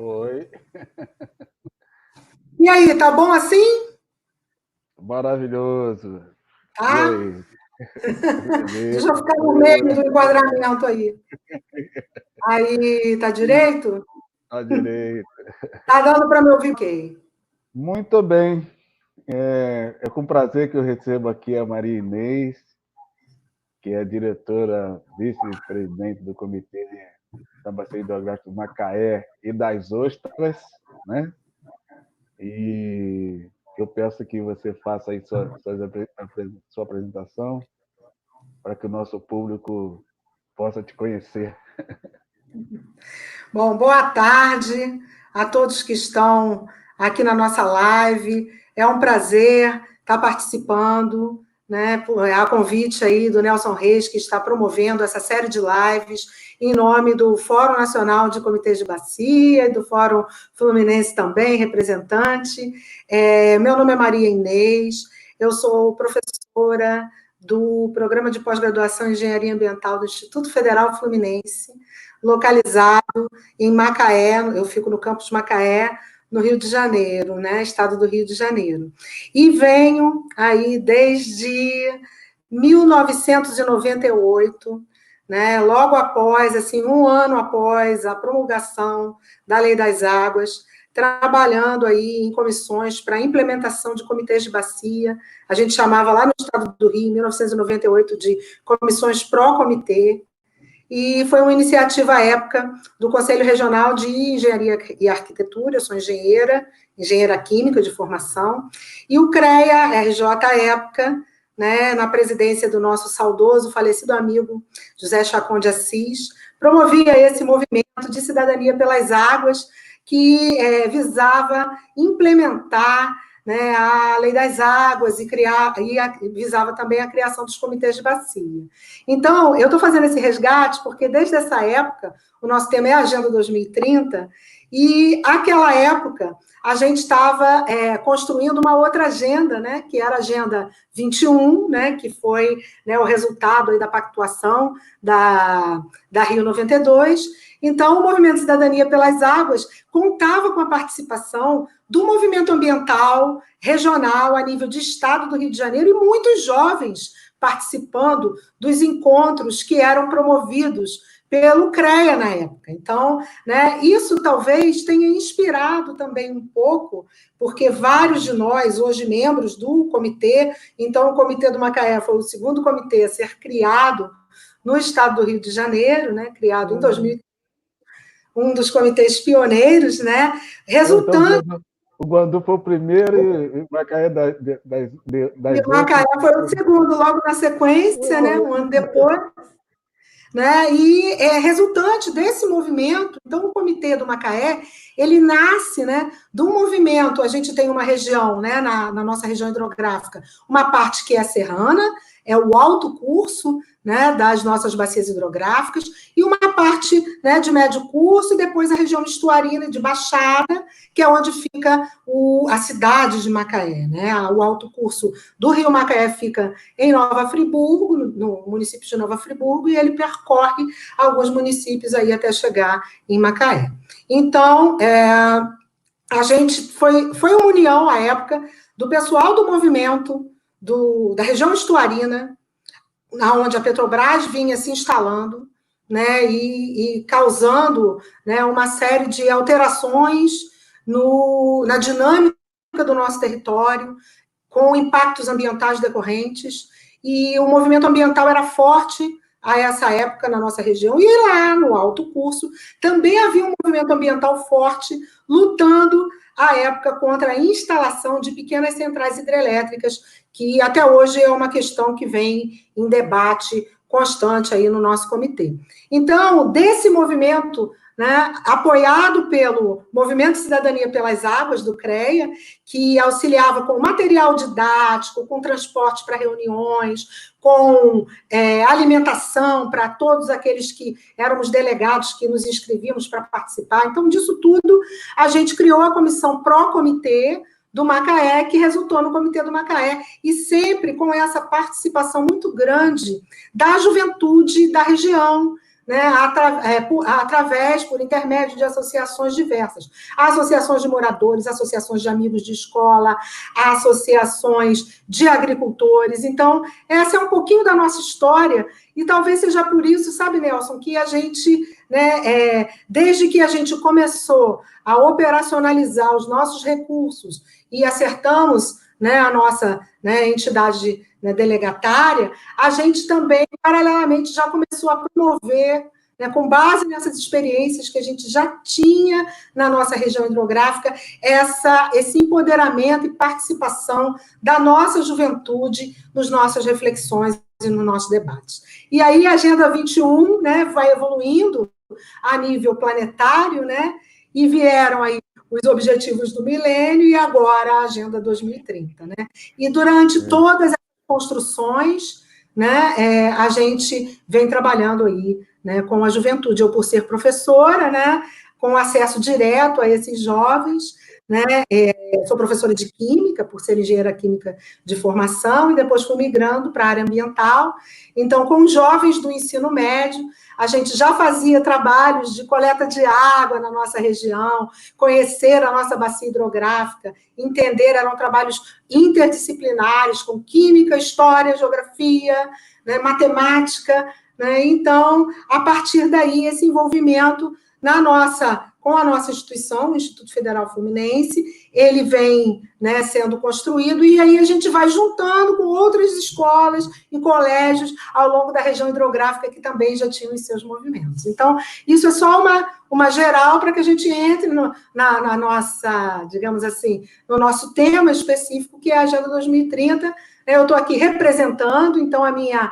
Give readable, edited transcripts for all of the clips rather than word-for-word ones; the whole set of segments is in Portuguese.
Oi. E aí, tá bom assim? Maravilhoso. E Tá? aí? Deixa eu Beleza? ficar no meio Boa. do enquadramento aí. Aí, tá direito? À direita. Tá dando para me ouvir, ok? Muito bem. É com prazer que eu recebo aqui a Maria Inês, que é diretora, vice-presidente do Comitê da Bacia Hidrográfica do Macaé e das Ostras, né? E eu peço que você faça aí sua apresentação para que o nosso público possa te conhecer. Bom, boa tarde a todos que estão aqui na nossa live. É um prazer estar participando, né? A convite aí do Nelson Reis, que está promovendo essa série de lives em nome do Fórum Nacional de Comitês de Bacia e do Fórum Fluminense também, representante. Meu nome é Maria Inês, eu sou professora do Programa de Pós-Graduação em Engenharia Ambiental do Instituto Federal Fluminense, localizado em Macaé, eu fico no campus Macaé, no Rio de Janeiro, né, estado do Rio de Janeiro. E venho aí desde 1998, né, logo após, assim, um ano após a promulgação da Lei das Águas, trabalhando aí em comissões para implementação de comitês de bacia, a gente chamava lá no estado do Rio, em 1998, de comissões pró-comitê, e foi uma iniciativa à época do Conselho Regional de Engenharia e Arquitetura, eu sou engenheira química de formação, e o CREA, RJ à época, né, na presidência do nosso saudoso, falecido amigo José Chacon de Assis, promovia esse movimento de cidadania pelas águas, que visava implementar, né, a Lei das Águas e visava também a criação dos comitês de bacia. Então, eu estou fazendo esse resgate porque desde essa época, o nosso tema é a Agenda 2030, e aquela época a gente estava construindo uma outra agenda, né, que era a Agenda 21, né, que foi, né, o resultado aí da pactuação da Rio 92. Então, o Movimento Cidadania pelas Águas contava com a participação do movimento ambiental regional a nível de estado do Rio de Janeiro e muitos jovens participando dos encontros que eram promovidos pelo CREA na época. Então, né, isso talvez tenha inspirado também um pouco, porque vários de nós, hoje membros do comitê, então o Comitê do Macaé foi o segundo comitê a ser criado no estado do Rio de Janeiro, né, criado em 2000, um dos comitês pioneiros, né, resultando... Então, o Guandu foi o primeiro e o Macaé das E o Macaé outras. foi o segundo, logo na sequência, né, um ano depois, né, e resultante desse movimento, então o Comitê do Macaé, ele nasce, né, do movimento, a gente tem uma região, né, na nossa região hidrográfica, uma parte que é serrana, é o alto curso, né, das nossas bacias hidrográficas, e uma parte, né, de médio curso, e depois a região estuarina de Baixada, que é onde fica a cidade de Macaé, né, o alto curso do Rio Macaé fica em Nova Friburgo, no município de Nova Friburgo, e ele percorre alguns municípios aí até chegar em Macaé. Então, a gente foi uma união, à época, do pessoal do movimento da região estuarina, onde a Petrobras vinha se instalando, né, e causando, né, uma série de alterações na dinâmica do nosso território, com impactos ambientais decorrentes, e o movimento ambiental era forte a essa época na nossa região, e lá no alto curso também havia um movimento ambiental forte, lutando à época contra a instalação de pequenas centrais hidrelétricas, que até hoje é uma questão que vem em debate constante aí no nosso comitê. Então, desse movimento, né, apoiado pelo Movimento Cidadania pelas Águas, do CREA, que auxiliava com material didático, com transporte para reuniões, com alimentação para todos aqueles que éramos delegados que nos inscrevíamos para participar. Então, disso tudo, a gente criou a comissão pró-comitê do Macaé, que resultou no Comitê do Macaé, e sempre com essa participação muito grande da juventude da região, né, através, por intermédio de associações diversas. Associações de moradores, associações de amigos de escola, associações de agricultores. Então, essa é um pouquinho da nossa história, e talvez seja por isso, sabe, Nelson, que a gente, né, desde que a gente começou a operacionalizar os nossos recursos e acertamos, né, a nossa, né, entidade, né, delegatária, a gente também, paralelamente, já começou a promover, né, com base nessas experiências que a gente já tinha na nossa região hidrográfica, esse empoderamento e participação da nossa juventude nas nossas reflexões e nos nossos debates. E aí a Agenda 21, né, vai evoluindo a nível planetário, né, e vieram aí os objetivos do milênio e agora a Agenda 2030, né? E durante todas as construções, né, a gente vem trabalhando aí, né, com a juventude. Eu, por ser professora, né, com acesso direto a esses jovens, né, sou professora de Química, por ser engenheira química de formação, e depois fui migrando para a área ambiental. Então, com jovens do ensino médio, a gente já fazia trabalhos de coleta de água na nossa região, conhecer a nossa bacia hidrográfica, entender, eram trabalhos interdisciplinares, com química, história, geografia, né, matemática, né? Então, a partir daí, esse envolvimento com a nossa instituição, o Instituto Federal Fluminense, ele vem, né, sendo construído, e aí a gente vai juntando com outras escolas e colégios ao longo da região hidrográfica que também já tinham os seus movimentos. Então, isso é só uma geral para que a gente entre na nossa, digamos assim, no nosso tema específico, que é a Agenda 2030. Eu estou aqui representando, então a minha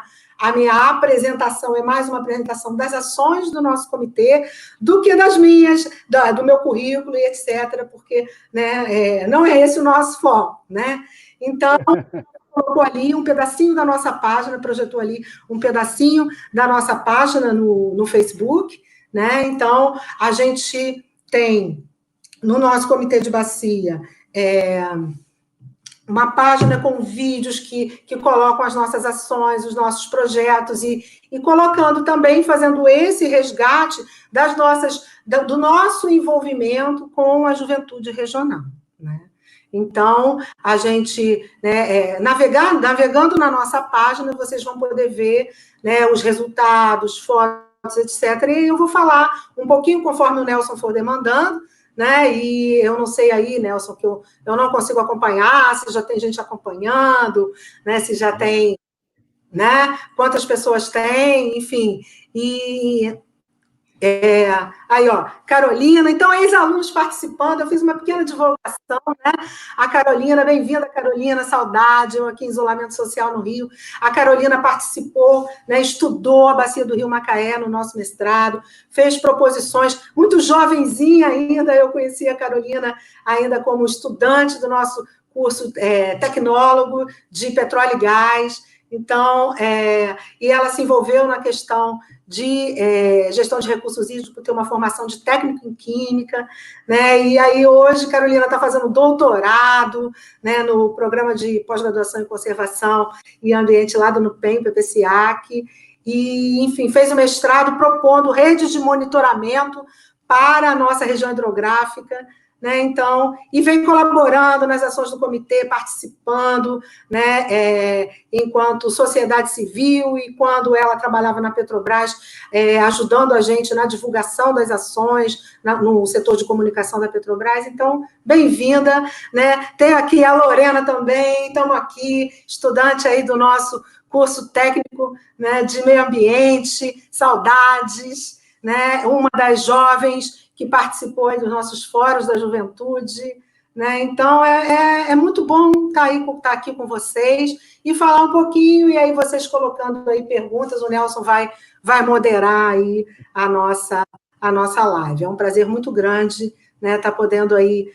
apresentação é mais uma apresentação das ações do nosso comitê do que das minhas, do meu currículo e etc., porque, né, não é esse o nosso foco, né? Então, colocou ali um pedacinho da nossa página, projetou ali um pedacinho da nossa página no Facebook, né? Então, a gente tem, no nosso comitê de bacia, uma página com vídeos que colocam as nossas ações, os nossos projetos, e colocando também, fazendo esse resgate do nosso envolvimento com a juventude regional, né? Então, a gente, né, navegando na nossa página, vocês vão poder ver, né, os resultados, fotos, etc. E eu vou falar um pouquinho conforme o Nelson for demandando, né? E eu não sei aí, Nelson, que eu não consigo acompanhar, se já tem gente acompanhando, né? Se já tem, né? Quantas pessoas tem, enfim. E aí, ó, Carolina, então, ex-alunos participando, eu fiz uma pequena divulgação, né? A Carolina, bem-vinda, Carolina, saudade, eu aqui em isolamento social no Rio. A Carolina participou, né, estudou a Bacia do Rio Macaé no nosso mestrado, fez proposições, muito jovenzinha ainda, eu conheci a Carolina ainda como estudante do nosso curso tecnólogo de petróleo e gás. Então, e ela se envolveu na questão de gestão de recursos hídricos, ter uma formação de técnico em química, né? E aí hoje Carolina está fazendo doutorado, né, no programa de pós-graduação em conservação e ambiente lá do NUPEM, PPCIAC, e, enfim, fez o mestrado propondo redes de monitoramento para a nossa região hidrográfica, né? Então, e vem colaborando nas ações do comitê, participando, né, enquanto sociedade civil, e quando ela trabalhava na Petrobras, ajudando a gente na divulgação das ações no setor de comunicação da Petrobras. Então, bem-vinda, né? Tem aqui a Lorena também, estamos aqui, estudante aí do nosso curso técnico, né, de meio ambiente, saudades, né? Uma das jovens que participou dos nossos fóruns da juventude, né? Então, é muito bom estar aqui com vocês e falar um pouquinho, e aí vocês colocando aí perguntas, o Nelson vai moderar aí a nossa live. É um prazer muito grande, né, estar podendo aí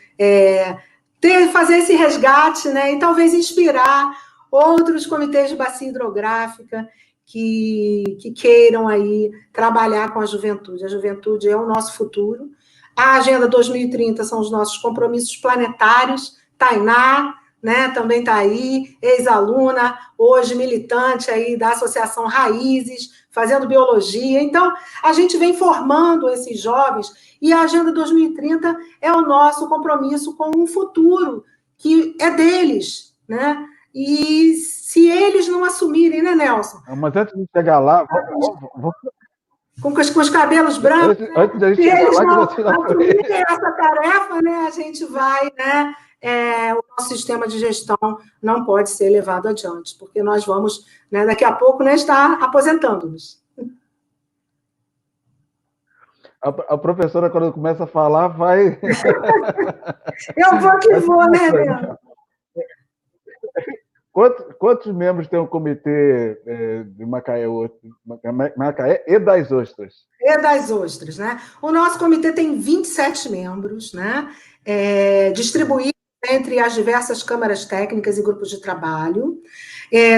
fazer esse resgate, né, e talvez inspirar outros comitês de bacia hidrográfica que queiram aí trabalhar com a juventude. A juventude é o nosso futuro. A Agenda 2030 são os nossos compromissos planetários. Tainá, né, também está aí, ex-aluna, hoje militante aí da Associação Raízes, fazendo biologia. Então, a gente vem formando esses jovens e a Agenda 2030 é o nosso compromisso com um futuro que é deles, né? E se eles não assumirem, né, Nelson? Mas antes de chegar lá, com os cabelos brancos, antes de se chegar eles lá, não que você assumirem essa tarefa, né, a gente vai, né, o nosso sistema de gestão não pode ser levado adiante, porque nós vamos, né, daqui a pouco, né, estar aposentando-nos. A professora, quando começa a falar, vai... Eu vou que vou, né, Helena? Quantos membros tem o comitê de Macaé e das Ostras? E das Ostras, né? O nosso comitê tem 27 membros, né? Distribuídos entre as diversas câmaras técnicas e grupos de trabalho.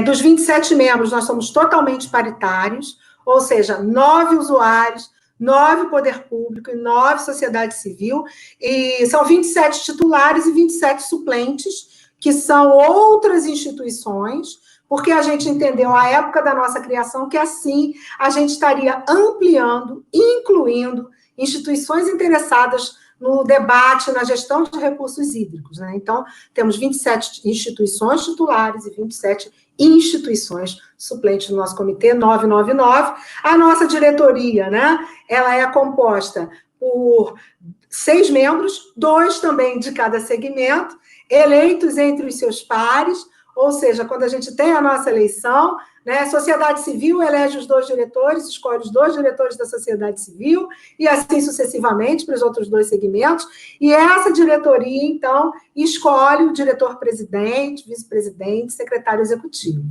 Dos 27 membros, nós somos totalmente paritários, ou seja, 9 usuários, 9 poder público e 9 sociedade civil, e são 27 titulares e 27 suplentes, que são outras instituições, porque a gente entendeu à época da nossa criação que assim a gente estaria ampliando, incluindo instituições interessadas no debate, na gestão de recursos hídricos, né? Então, temos 27 instituições titulares e 27 instituições suplentes no nosso comitê, 999. A nossa diretoria, né? Ela é composta por 6 membros, 2 também de cada segmento, eleitos entre os seus pares, ou seja, quando a gente tem a nossa eleição, né, a sociedade civil elege os 2 diretores, escolhe os 2 diretores da sociedade civil, e assim sucessivamente para os outros 2 segmentos, e essa diretoria, então, escolhe o diretor-presidente, vice-presidente, secretário executivo.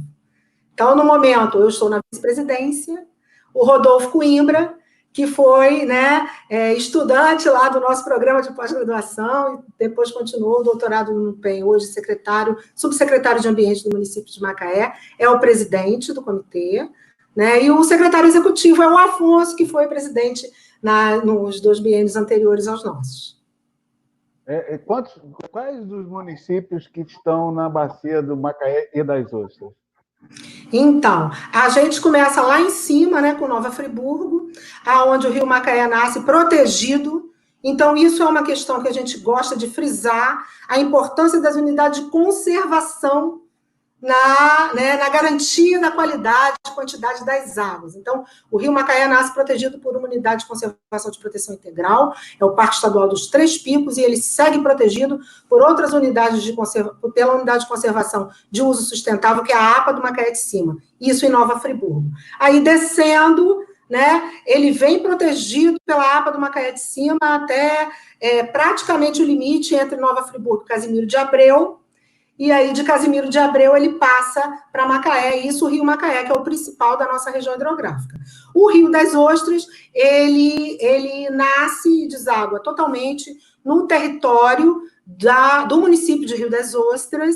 Então, no momento, eu estou na vice-presidência, o Rodolfo Coimbra, que foi, né, estudante lá do nosso programa de pós-graduação, e depois continuou o doutorado no PEN, hoje subsecretário de Ambiente do município de Macaé, é o presidente do comitê, né, e o secretário executivo é o Afonso, que foi presidente nos 2 biênios anteriores aos nossos. Quais dos municípios que estão na bacia do Macaé e das Ostras? Então, a gente começa lá em cima, né, com Nova Friburgo, aonde o Rio Macaé nasce protegido. Então, isso é uma questão que a gente gosta de frisar, a importância das unidades de conservação na garantia da qualidade e quantidade das águas. Então, o Rio Macaé nasce protegido por uma unidade de conservação de proteção integral, é o Parque Estadual dos Três Picos, e ele segue protegido por outras unidades pela unidade de conservação de uso sustentável, que é a APA do Macaé de Cima, isso em Nova Friburgo. Aí, descendo, né, ele vem protegido pela APA do Macaé de Cima até praticamente o limite entre Nova Friburgo e Casimiro de Abreu, e aí de Casimiro de Abreu ele passa para Macaé, e isso o Rio Macaé, que é o principal da nossa região hidrográfica. O Rio das Ostras, ele nasce e deságua totalmente no território do município de Rio das Ostras,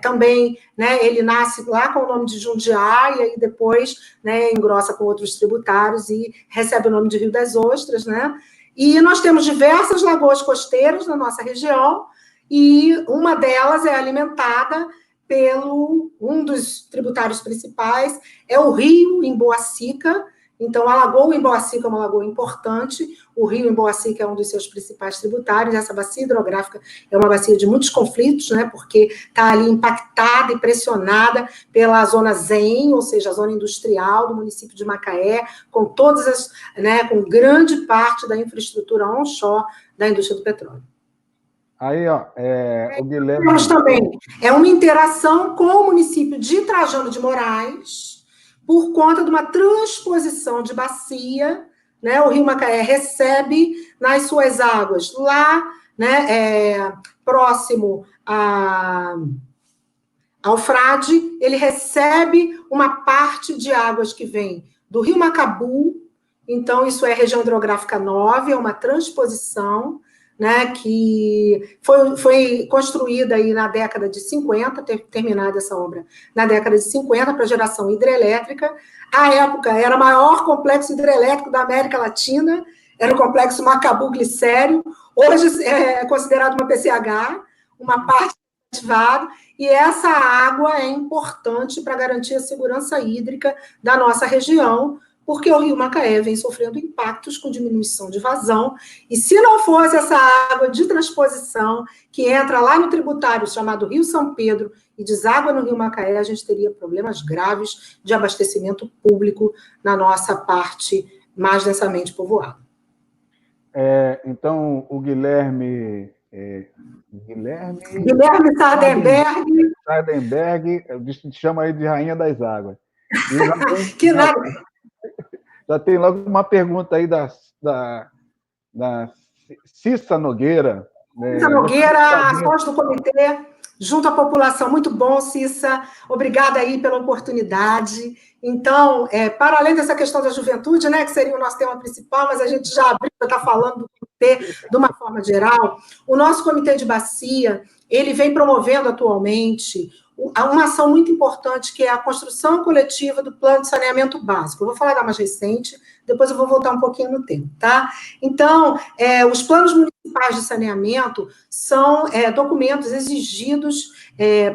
também, né, ele nasce lá com o nome de Jundiá, e aí depois, né, engrossa com outros tributários e recebe o nome de Rio das Ostras, né? E nós temos diversas lagoas costeiras na nossa região, e uma delas é alimentada um dos tributários principais, é o rio Emboacica. Então, a lagoa Emboacica é uma lagoa importante, o rio Emboacica é um dos seus principais tributários, essa bacia hidrográfica é uma bacia de muitos conflitos, né, porque está ali impactada e pressionada pela zona ZEM, ou seja, a zona industrial do município de Macaé, com todas com grande parte da infraestrutura onshore da indústria do petróleo. Aí, ó, o Guilherme... Temos também uma interação com o município de Trajano de Moraes, por conta de uma transposição de bacia, né? O Rio Macaé recebe nas suas águas lá, né, próximo ao Frade, ele recebe uma parte de águas que vem do Rio Macabu, então isso é região hidrográfica 9, é uma transposição, né, que foi construída aí na década de 50, terminada essa obra na década de 50 para geração hidrelétrica. À época, era o maior complexo hidrelétrico da América Latina, era o complexo Macabu Glicério, hoje é considerado uma PCH, uma parte ativado, e essa água é importante para garantir a segurança hídrica da nossa região, porque o Rio Macaé vem sofrendo impactos com diminuição de vazão, e se não fosse essa água de transposição que entra lá no tributário chamado Rio São Pedro e deságua no Rio Macaé, a gente teria problemas graves de abastecimento público na nossa parte mais densamente povoada. Então, o Guilherme Sardenberg, chama aí de Rainha das Águas. Que nada. Já tem logo uma pergunta aí da Cissa Nogueira. Cissa Nogueira, sócio do comitê, junto à população. Muito bom, Cissa. Obrigada aí pela oportunidade. Então, para além dessa questão da juventude, né, que seria o nosso tema principal, mas a gente já abriu, já está falando do comitê de uma forma geral, o nosso comitê de bacia, ele vem promovendo atualmente uma ação muito importante, que é a construção coletiva do plano de saneamento básico. Eu vou falar da mais recente, depois eu vou voltar um pouquinho no tempo, tá? Então, os planos municipais de saneamento são documentos exigidos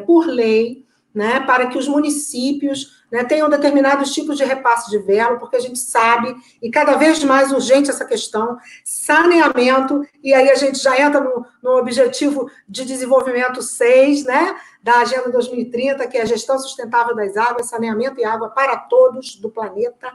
por lei, né, para que os municípios, né, tenham determinados tipos de repasse de verba, porque a gente sabe, e cada vez mais urgente essa questão, saneamento, e aí a gente já entra no objetivo de desenvolvimento 6, né, da Agenda 2030, que é a gestão sustentável das águas, saneamento e água para todos do planeta.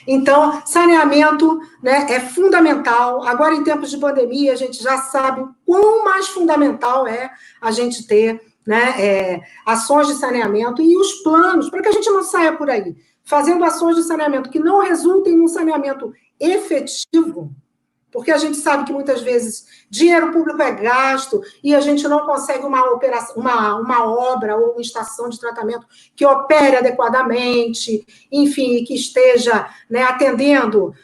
Então, saneamento, né, é fundamental. Agora, em tempos de pandemia, a gente já sabe o quão mais fundamental é a gente ter, né, ações de saneamento e os planos, para que a gente não saia por aí fazendo ações de saneamento que não resultem num saneamento efetivo, porque a gente sabe que muitas vezes dinheiro público é gasto e a gente não consegue uma obra ou uma estação de tratamento que opere adequadamente, enfim, que esteja, né, atendendo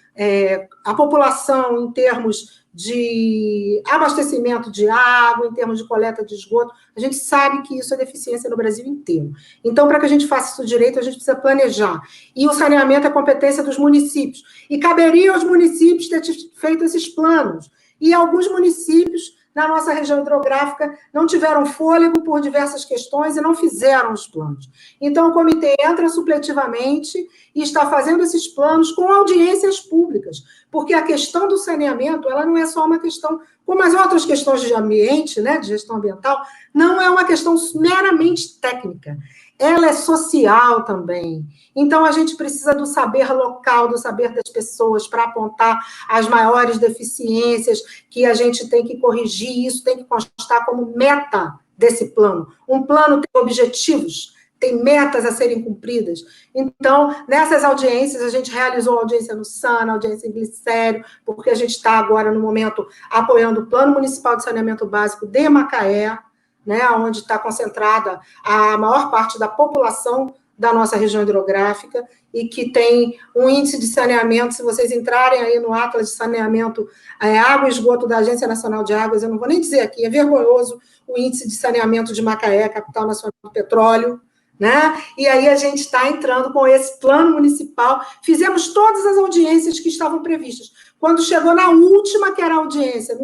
a população em termos de abastecimento de água, em termos de coleta de esgoto. A gente sabe que isso é deficiência no Brasil inteiro. Então, para que a gente faça isso direito, a gente precisa planejar. E o saneamento é competência dos municípios. E caberia aos municípios ter feito esses planos. E alguns municípios, na nossa região hidrográfica, não tiveram fôlego por diversas questões e não fizeram os planos. Então, o comitê entra supletivamente e está fazendo esses planos com audiências públicas, porque a questão do saneamento, ela não é só uma questão, como as outras questões de ambiente, né, de gestão ambiental, não é uma questão meramente técnica, ela é social também. Então, a gente precisa do saber local, do saber das pessoas, para apontar as maiores deficiências que a gente tem que corrigir, e isso tem que constar como meta desse plano. Um plano tem objetivos, tem metas a serem cumpridas. Então, nessas audiências, a gente realizou audiência no SANA, audiência em Glicério, porque a gente está agora, no momento, apoiando o Plano Municipal de Saneamento Básico de Macaé, né, onde está concentrada a maior parte da população da nossa região hidrográfica, e que tem um índice de saneamento, se vocês entrarem aí no Atlas de Saneamento, Água e Esgoto da Agência Nacional de Águas, eu não vou nem dizer aqui, é vergonhoso o índice de saneamento de Macaé, capital nacional do petróleo, né? E aí a gente está entrando com esse plano municipal, fizemos todas as audiências que estavam previstas. Quando chegou na última, que era a audiência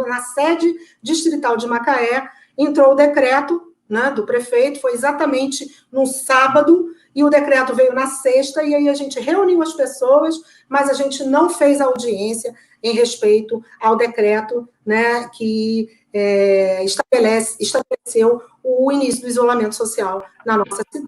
na sede distrital de Macaé, entrou o decreto, né, do prefeito, foi exatamente no sábado, e o decreto veio na sexta, e aí a gente reuniu as pessoas, mas a gente não fez audiência em respeito ao decreto, né, que estabeleceu o início do isolamento social na nossa cidade.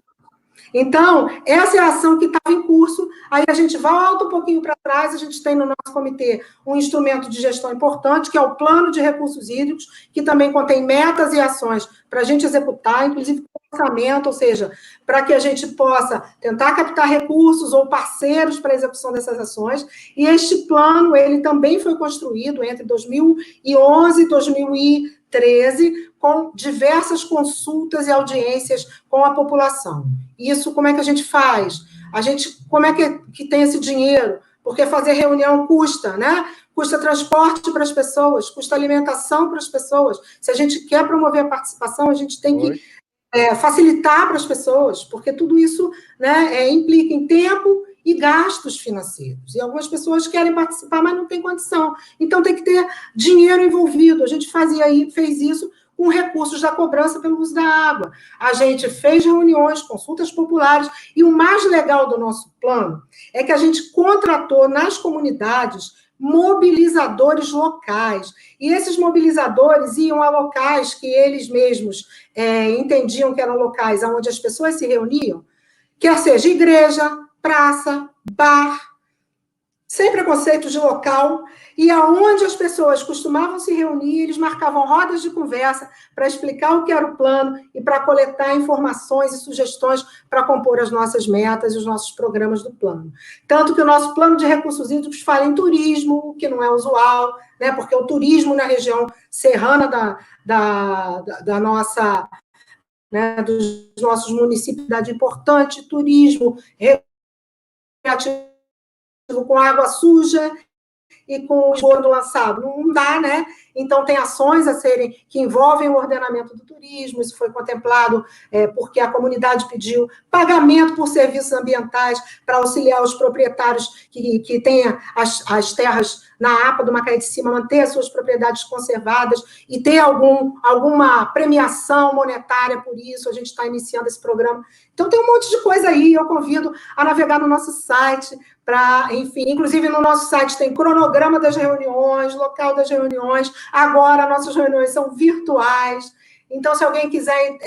Então, essa é a ação que estava em curso. Aí a gente volta um pouquinho para trás, a gente tem no nosso comitê um instrumento de gestão importante, que é o Plano de Recursos Hídricos, que também contém metas e ações para a gente executar, inclusive orçamento, ou seja, para que a gente possa tentar captar recursos ou parceiros para a execução dessas ações. E este plano, ele também foi construído entre 2011 e 2013, com diversas consultas e audiências com a população. Isso, como é que a gente faz? Como é que tem esse dinheiro? Porque fazer reunião custa, né? Custa transporte para as pessoas, custa alimentação para as pessoas. Se a gente quer promover a participação, a gente tem que facilitar para as pessoas, porque tudo isso, né, implica em tempo e gastos financeiros. E algumas pessoas querem participar, mas não tem condição. Então, tem que ter dinheiro envolvido. A gente fez isso com recursos da cobrança pelo uso da água. A gente fez reuniões, consultas populares, e o mais legal do nosso plano é que a gente contratou nas comunidades mobilizadores locais. E esses mobilizadores iam a locais que eles mesmos entendiam que eram locais onde as pessoas se reuniam, quer seja igreja, praça, bar, sem preconceito de local, e aonde as pessoas costumavam se reunir, eles marcavam rodas de conversa para explicar o que era o plano e para coletar informações e sugestões para compor as nossas metas e os nossos programas do plano. Tanto que o nosso plano de recursos hídricos fala em turismo, o que não é usual, né, porque o turismo na região serrana da nossa, né, dos nossos municípios, cidade importante, turismo recreativo com água suja e com o esgoto lançado. Não dá, né? Então, tem ações a serem que envolvem o ordenamento do turismo, isso foi contemplado porque a comunidade pediu pagamento por serviços ambientais para auxiliar os proprietários que têm as terras na APA do Macaé de Cima, manter as suas propriedades conservadas e ter alguma premiação monetária por isso. A gente está iniciando esse programa. Então, tem um monte de coisa aí. Eu convido a navegar no nosso site para, enfim, inclusive no nosso site tem cronograma das reuniões, local das reuniões. Agora, nossas reuniões são virtuais. Então, se alguém quiser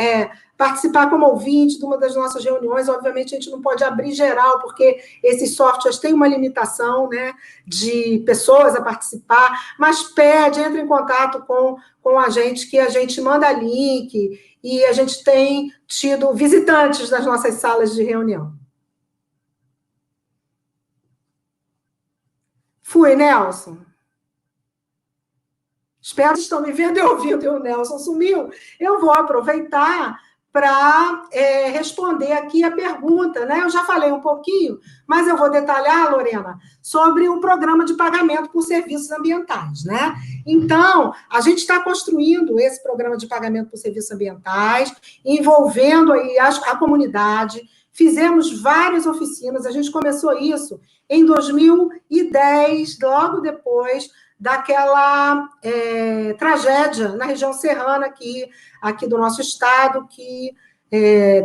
participar como ouvinte de uma das nossas reuniões, obviamente a gente não pode abrir geral, porque esses softwares têm uma limitação, né, de pessoas a participar, mas entra em contato com a gente, que a gente manda link, e a gente tem tido visitantes nas nossas salas de reunião. Fui, Nelson. Espero que estão me vendo e ouvindo, e o Nelson sumiu. Eu vou aproveitar para responder aqui a pergunta, né? Eu já falei um pouquinho, mas eu vou detalhar, Lorena, sobre o programa de pagamento por serviços ambientais, né? Então, a gente está construindo esse programa de pagamento por serviços ambientais, envolvendo aí a comunidade. Fizemos várias oficinas, a gente começou isso em 2010, logo depois daquela tragédia na região serrana aqui do nosso estado, que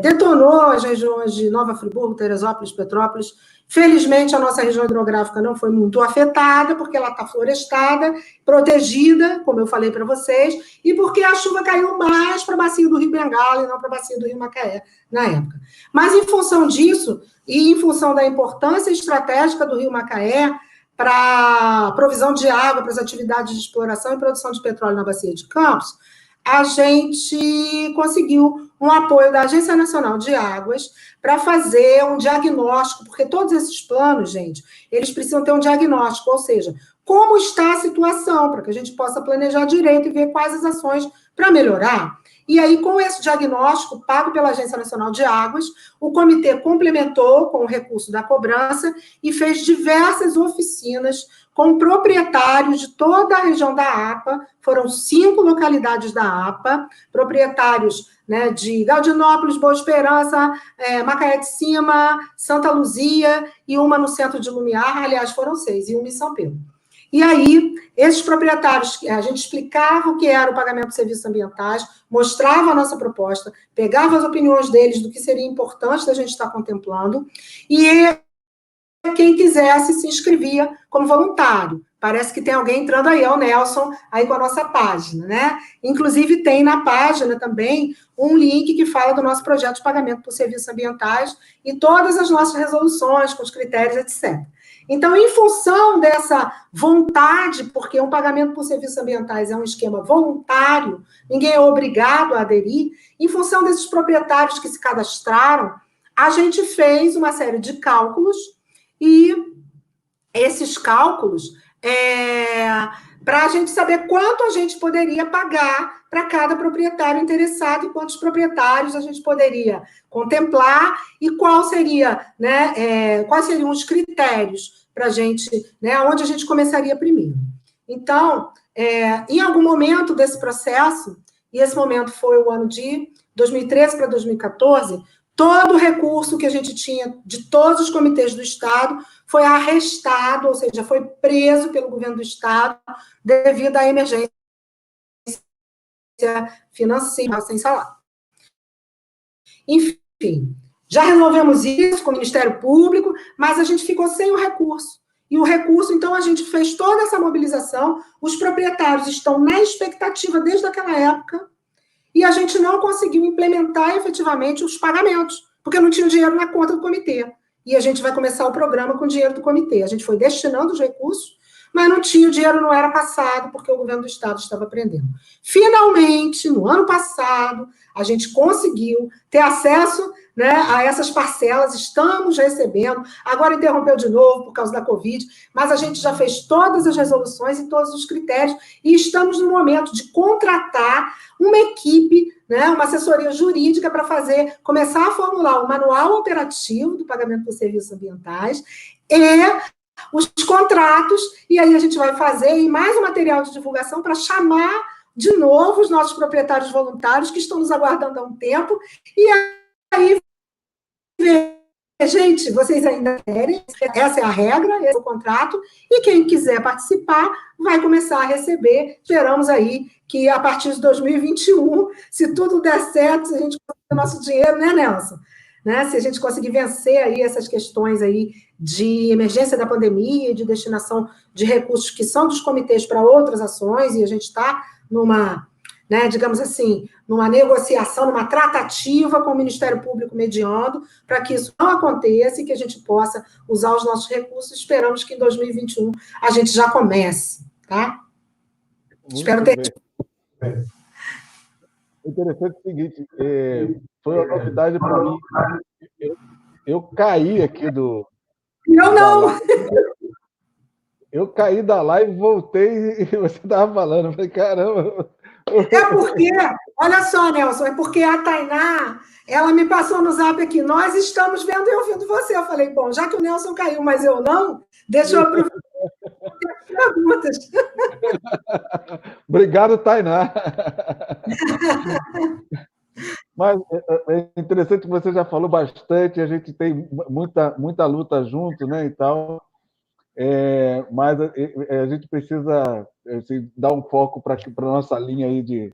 detonou as regiões de Nova Friburgo, Teresópolis, Petrópolis. Felizmente, a nossa região hidrográfica não foi muito afetada, porque ela está florestada, protegida, como eu falei para vocês, e porque a chuva caiu mais para a bacia do Rio Bengala e não para a bacia do Rio Macaé, na época. Mas, em função disso, e em função da importância estratégica do Rio Macaé, para provisão de água para as atividades de exploração e produção de petróleo na Bacia de Campos, a gente conseguiu um apoio da Agência Nacional de Águas para fazer um diagnóstico, porque todos esses planos, gente, eles precisam ter um diagnóstico, ou seja, como está a situação, para que a gente possa planejar direito e ver quais as ações para melhorar. E aí, com esse diagnóstico pago pela Agência Nacional de Águas, o comitê complementou com o recurso da cobrança e fez diversas oficinas com proprietários de toda a região da APA, foram 5 localidades da APA, proprietários, né, de Galdinópolis, Boa Esperança, Macaé de Cima, Santa Luzia e uma no centro de Lumiar, aliás, foram 6, e uma em São Pedro. E aí, esses proprietários, a gente explicava o que era o pagamento de serviços ambientais, mostrava a nossa proposta, pegava as opiniões deles do que seria importante da gente estar contemplando, e quem quisesse se inscrevia como voluntário. Parece que tem alguém entrando aí, é o Nelson, aí com a nossa página, né? Inclusive, tem na página também um link que fala do nosso projeto de pagamento por serviços ambientais e todas as nossas resoluções, com os critérios, etc. Então, em função dessa vontade, porque um pagamento por serviços ambientais é um esquema voluntário, ninguém é obrigado a aderir, em função desses proprietários que se cadastraram, a gente fez uma série de cálculos, e esses cálculos, para a gente saber quanto a gente poderia pagar para cada proprietário interessado e quantos proprietários a gente poderia contemplar e quais seriam os critérios para a gente, né, onde a gente começaria primeiro. Então, em algum momento desse processo, e esse momento foi o ano de 2013 para 2014, todo o recurso que a gente tinha de todos os comitês do Estado foi arrestado, ou seja, foi preso pelo governo do Estado devido à emergência financeira, sem salário. Enfim, já resolvemos isso com o Ministério Público, mas a gente ficou sem o recurso. E o recurso, então, a gente fez toda essa mobilização, os proprietários estão na expectativa desde aquela época, e a gente não conseguiu implementar efetivamente os pagamentos, porque não tinha dinheiro na conta do comitê. E a gente vai começar o programa com o dinheiro do comitê. A gente foi destinando os recursos, mas não tinha, o dinheiro não era passado, porque o governo do Estado estava prendendo. Finalmente, no ano passado, a gente conseguiu ter acesso, né, a essas parcelas, estamos recebendo, agora interrompeu de novo por causa da Covid, mas a gente já fez todas as resoluções e todos os critérios, e estamos no momento de contratar uma equipe, né, uma assessoria jurídica para começar a formular o manual operativo do pagamento dos serviços ambientais e os contratos, e aí a gente vai fazer mais um material de divulgação para chamar de novo os nossos proprietários voluntários que estão nos aguardando há um tempo, e aí, gente, vocês ainda querem, essa é a regra, esse é o contrato, e quem quiser participar vai começar a receber, esperamos aí que a partir de 2021, se tudo der certo, se a gente conseguir o nosso dinheiro, né, Nelson? Né? Se a gente conseguir vencer aí essas questões aí de emergência da pandemia, de destinação de recursos que são dos comitês para outras ações, e a gente está numa, né, digamos assim, numa negociação, numa tratativa com o Ministério Público mediando, para que isso não aconteça e que a gente possa usar os nossos recursos. Esperamos que em 2021 a gente já comece, tá? Muito Espero ter... Interessante o seguinte, foi uma novidade para mim. Eu caí aqui do... Eu não! Eu caí da live, voltei e você estava falando. Eu falei, caramba... É porque, olha só, Nelson, é porque a Tainá, ela me passou no zap aqui, nós estamos vendo e ouvindo você. Eu falei, bom, já que o Nelson caiu, mas eu não, deixa eu aproveitar perguntas. Obrigado, Tainá. Mas é interessante que você já falou bastante, a gente tem muita luta junto, né, e tal. Mas a gente precisa assim, dar um foco para a nossa linha aí de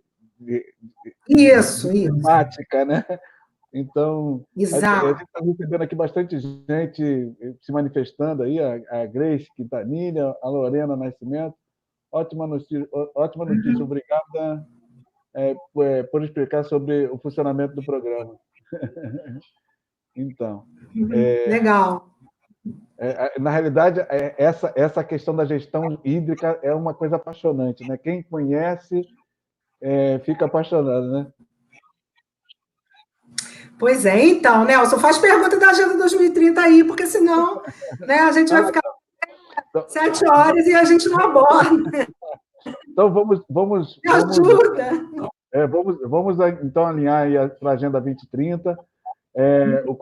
temática, né? Então, exato. A gente está recebendo aqui bastante gente se manifestando aí, a Grace Quintanilha, a Lorena Nascimento. Ótima notícia. Obrigada por explicar sobre o funcionamento do programa. Então, legal. Na realidade, essa questão da gestão hídrica é uma coisa apaixonante, né? Quem conhece fica apaixonado, né? Pois é, então, Nelson, faz pergunta da Agenda 2030 aí, porque senão, né, a gente vai ficar 7 horas e a gente não aborda. Então, vamos Me ajuda! Vamos então alinhar para a Agenda 2030. O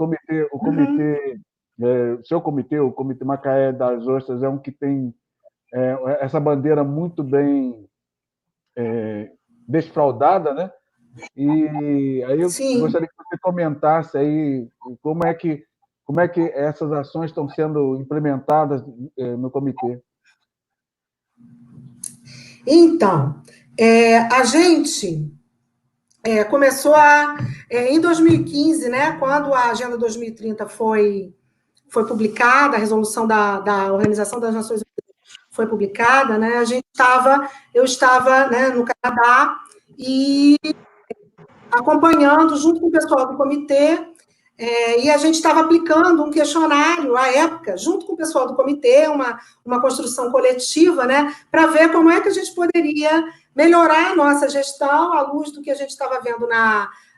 seu comitê, o Comitê Macaé das Ostras, é um que tem essa bandeira muito bem desfraudada, né? E aí eu gostaria que você comentasse aí como é que essas ações estão sendo implementadas no comitê. Então, a gente começou em 2015, né, quando a Agenda 2030 foi publicada, a resolução da Organização das Nações Unidas foi publicada, né, eu estava, né, no Canadá e acompanhando, junto com o pessoal do comitê, e a gente estava aplicando um questionário, à época, junto com o pessoal do comitê, uma construção coletiva, né, para ver como é que a gente poderia melhorar a nossa gestão à luz do que a gente estava vendo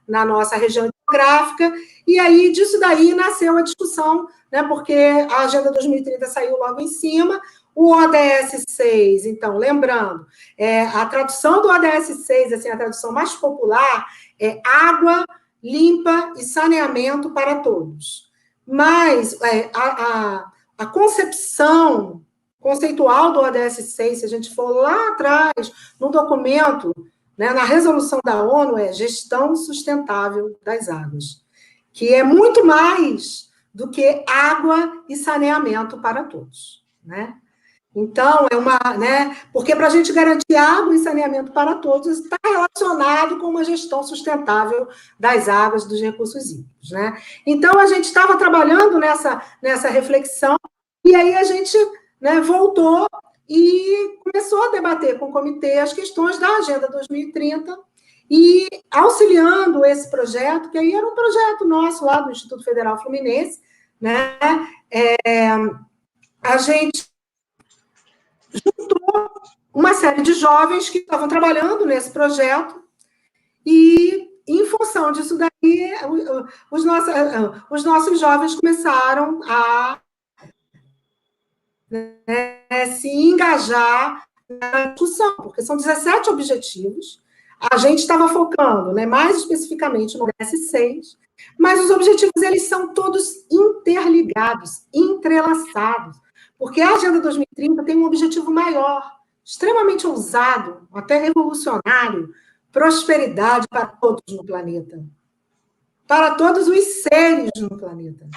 na nossa região geográfica, e aí disso daí nasceu a discussão, né, porque a Agenda 2030 saiu logo em cima, o ODS 6, então, lembrando, a tradução do ODS 6, assim, a tradução mais popular, é água limpa e saneamento para todos. Mas a concepção conceitual do ODS 6, se a gente for lá atrás, no documento, né, na resolução da ONU, é gestão sustentável das águas, que é muito mais do que água e saneamento para todos, né? Então, porque para a gente garantir água e saneamento para todos, está relacionado com uma gestão sustentável das águas, dos recursos hídricos, né? Então, a gente estava trabalhando nessa reflexão, e aí a gente, né, voltou e começou a debater com o comitê as questões da Agenda 2030, e auxiliando esse projeto, que aí era um projeto nosso lá do Instituto Federal Fluminense, né? A gente juntou uma série de jovens que estavam trabalhando nesse projeto, e, em função disso daí, os nossos jovens começaram a, né, se engajar na discussão, porque são 17 objetivos. A gente estava focando, né, mais especificamente no DS6, mas os objetivos, eles são todos interligados, entrelaçados, porque a Agenda 2030 tem um objetivo maior, extremamente ousado, até revolucionário: prosperidade para todos no planeta, para todos os seres no planeta.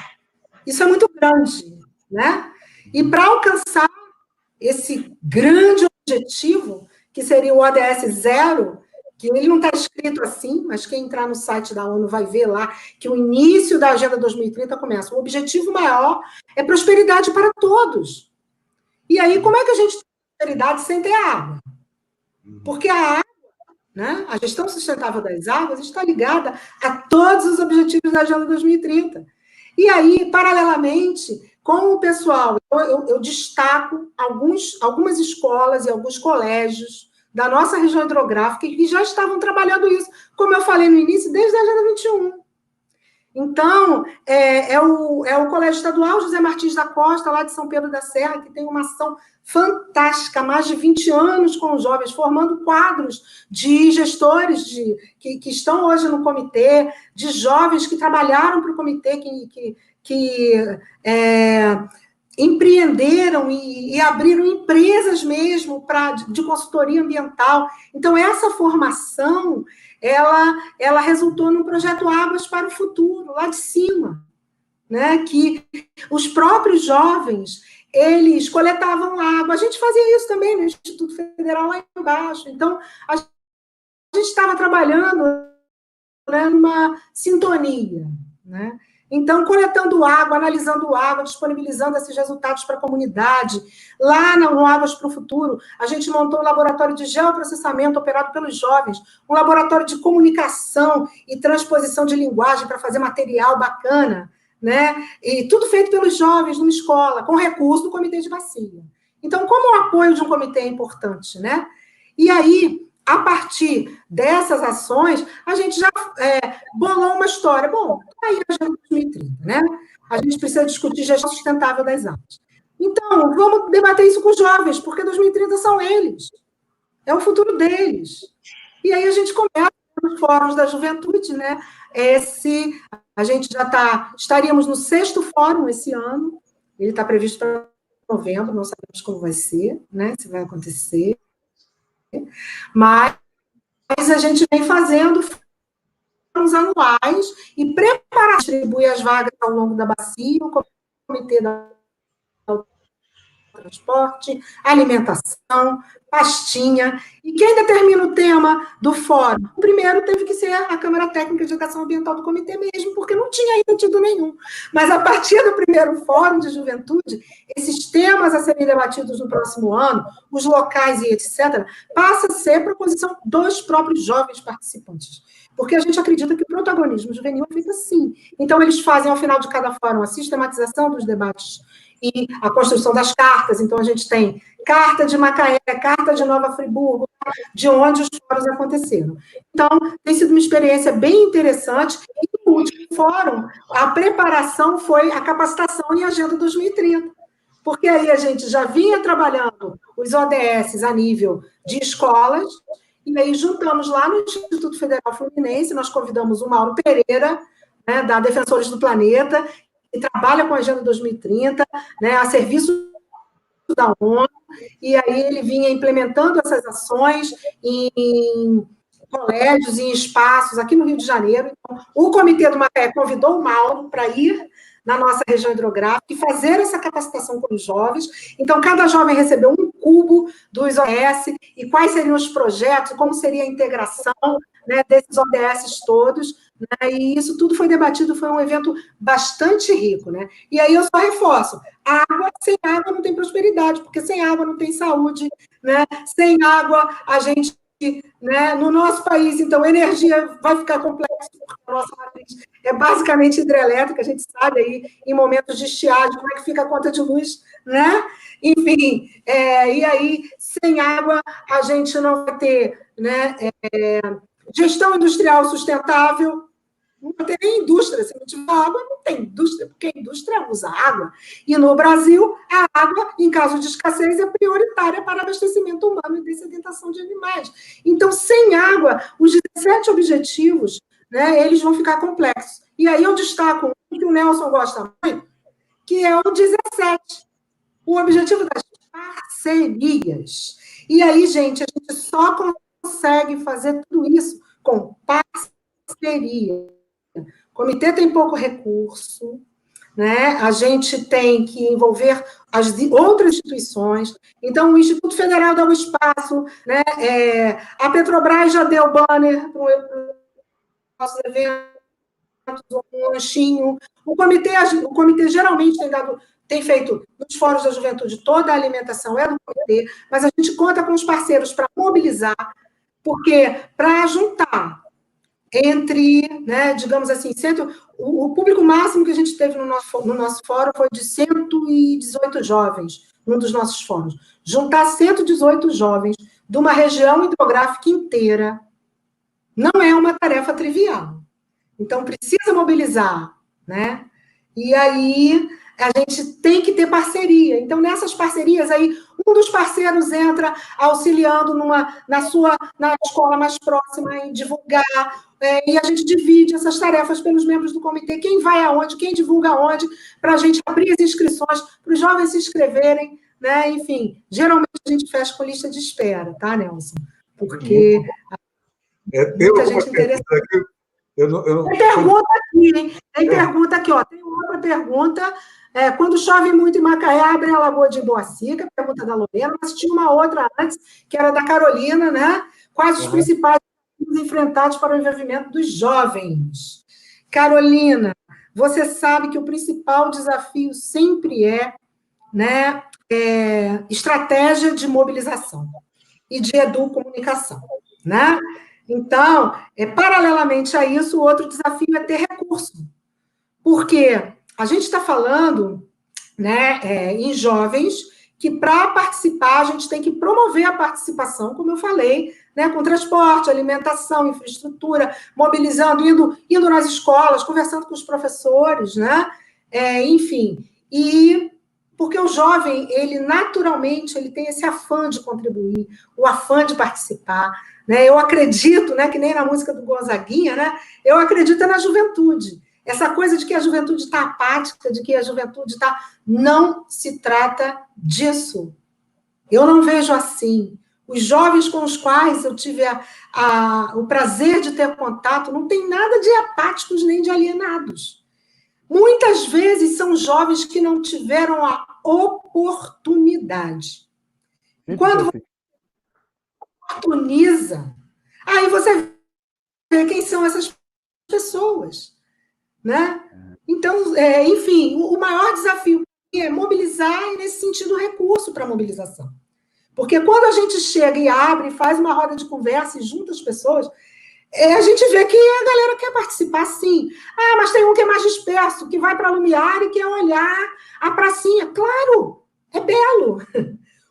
Isso é muito grande, né? E para alcançar esse grande objetivo, que seria o ODS 0, que ele não está escrito assim, mas quem entrar no site da ONU vai ver lá que o início da Agenda 2030 começa. O objetivo maior é prosperidade para todos. E aí, como é que a gente tem prosperidade sem ter água? Porque a água, né, a gestão sustentável das águas, está ligada a todos os objetivos da Agenda 2030. E aí, paralelamente, com o pessoal, eu destaco algumas escolas e alguns colégios da nossa região hidrográfica que já estavam trabalhando isso, como eu falei no início, desde a Agenda 21. Então, é o Colégio Estadual José Martins da Costa, lá de São Pedro da Serra, que tem uma ação fantástica, há mais de 20 anos com os jovens, formando quadros de gestores que estão hoje no comitê, de jovens que trabalharam para o comitê, que empreenderam e abriram empresas mesmo de consultoria ambiental. Então, essa formação, ela resultou num projeto Águas para o Futuro, lá de cima, né? Que os próprios jovens, eles coletavam água. A gente fazia isso também no Instituto Federal, lá embaixo. Então, a gente estava trabalhando, né, numa sintonia, né? Então, coletando água, analisando água, disponibilizando esses resultados para a comunidade. Lá no Águas para o Futuro, a gente montou um laboratório de geoprocessamento operado pelos jovens, um laboratório de comunicação e transposição de linguagem para fazer material bacana, né? E tudo feito pelos jovens numa escola, com recurso do Comitê de Bacia. Então, como o apoio de um comitê é importante, né? E aí, a partir dessas ações, a gente já bolou uma história. Bom, aí a Agenda 2030, né? A gente precisa discutir gestão sustentável das águas. Então, vamos debater isso com os jovens, porque 2030 são eles. É o futuro deles. E aí a gente começa nos fóruns da juventude, né? A gente já estaríamos no 6º fórum esse ano. Ele está previsto para novembro, não sabemos como vai ser, né? Se vai acontecer. Mas a gente vem fazendo fóruns anuais e preparar, distribuir as vagas ao longo da bacia, o comitê da transporte, alimentação, pastinha. E quem determina o tema do fórum? O primeiro teve que ser a Câmara Técnica de Educação Ambiental do comitê mesmo, porque não tinha ainda tido nenhum. Mas a partir do primeiro fórum de juventude, esses temas a serem debatidos no próximo ano, os locais e etc., passa a ser proposição dos próprios jovens participantes. Porque a gente acredita que o protagonismo juvenil é feito assim. Então, eles fazem, ao final de cada fórum, a sistematização dos debates e a construção das cartas. Então, a gente tem carta de Macaé, carta de Nova Friburgo, de onde os fóruns aconteceram. Então, tem sido uma experiência bem interessante. E no último fórum, a preparação foi a capacitação em Agenda 2030. Porque aí a gente já vinha trabalhando os ODS a nível de escolas, e aí juntamos lá no Instituto Federal Fluminense, nós convidamos o Mauro Pereira, né, da Defensores do Planeta, que trabalha com a Agenda 2030, né, a serviço da ONU, e aí ele vinha implementando essas ações em colégios, em espaços, aqui no Rio de Janeiro. Então, o Comitê do Macaé convidou o Mauro para ir, na nossa região hidrográfica e fazer essa capacitação com os jovens. Então, cada jovem recebeu um cubo dos ODS e quais seriam os projetos, como seria a integração, né, desses ODS todos, né, e isso tudo foi debatido, foi um evento bastante rico, né? E aí eu só reforço, água, sem água não tem prosperidade, porque sem água não tem saúde, né? Sem água a gente, né, no nosso país, então, energia vai ficar complexo, porque a nossa matriz é basicamente hidrelétrica, a gente sabe aí, em momentos de estiagem, como é que fica a conta de luz, né? Enfim, e aí, sem água, a gente não vai ter, né, gestão industrial sustentável, não vai ter nem indústria. Se não tiver água, não tem indústria, porque a indústria usa água. E no Brasil, a água, em caso de escassez, é prioritária para abastecimento humano e dessedentação de animais. Então, sem água, os 17 objetivos, né, eles vão ficar complexos. E aí eu destaco um que o Nelson gosta muito, que é o 17, o objetivo das parcerias. E aí, gente, a gente só consegue fazer tudo isso com parceria. O comitê tem pouco recurso, né? A gente tem que envolver as outras instituições. Então, o Instituto Federal dá o espaço, né? A Petrobras já deu banner para os nossos eventos, um lanchinho. O comitê geralmente tem feito nos fóruns da juventude toda a alimentação é do comitê, mas a gente conta com os parceiros para mobilizar, porque para juntar entre, né, digamos assim, o público máximo que a gente teve no nosso fórum foi de 118 jovens, num dos nossos fóruns. Juntar 118 jovens de uma região hidrográfica inteira não é uma tarefa trivial. Então, precisa mobilizar, né? E aí, a gente tem que ter parceria. Então, nessas parcerias aí, um dos parceiros entra auxiliando na escola mais próxima em divulgar, e a gente divide essas tarefas pelos membros do comitê, quem vai aonde, quem divulga aonde, para a gente abrir as inscrições, para os jovens se inscreverem, né? Enfim, geralmente a gente fecha com lista de espera, tá, Nelson? Porque muita gente interessada. Tem pergunta aqui, hein? Tem pergunta aqui, ó. Tem outra pergunta. Quando chove muito em Macaé, abre a Lagoa de Boacica, pergunta da Lorena, mas tinha uma outra antes, que era da Carolina, né? Quais os principais desafios enfrentados para o envolvimento dos jovens? Carolina, você sabe que o principal desafio sempre né, estratégia de mobilização e de educomunicação, né? Então, paralelamente a isso, o outro desafio é ter recurso. Porque a gente está falando, né, em jovens que, para participar, a gente tem que promover a participação, como eu falei, né, com transporte, alimentação, infraestrutura, mobilizando, indo nas escolas, conversando com os professores, né? Enfim. E porque o jovem, ele naturalmente, ele tem esse afã de contribuir, o afã de participar, né? Eu acredito, né, que nem na música do Gonzaguinha, né? Eu acredito na juventude. Essa coisa de que a juventude está apática, de que a juventude está... Não se trata disso. Eu não vejo assim. Os jovens com os quais eu tive o prazer de ter contato não tem nada de apáticos nem de alienados. Muitas vezes são jovens que não tiveram a oportunidade. Quando você oportuniza, aí você vê quem são essas pessoas, né? Então, enfim, o maior desafio é mobilizar e, nesse sentido, recurso para a mobilização. Porque quando a gente chega e abre, faz uma roda de conversa e junta as pessoas, a gente vê que a galera quer participar, sim. Ah, mas tem um que é mais disperso, que vai para Lumiar e quer olhar a pracinha. Claro, é belo.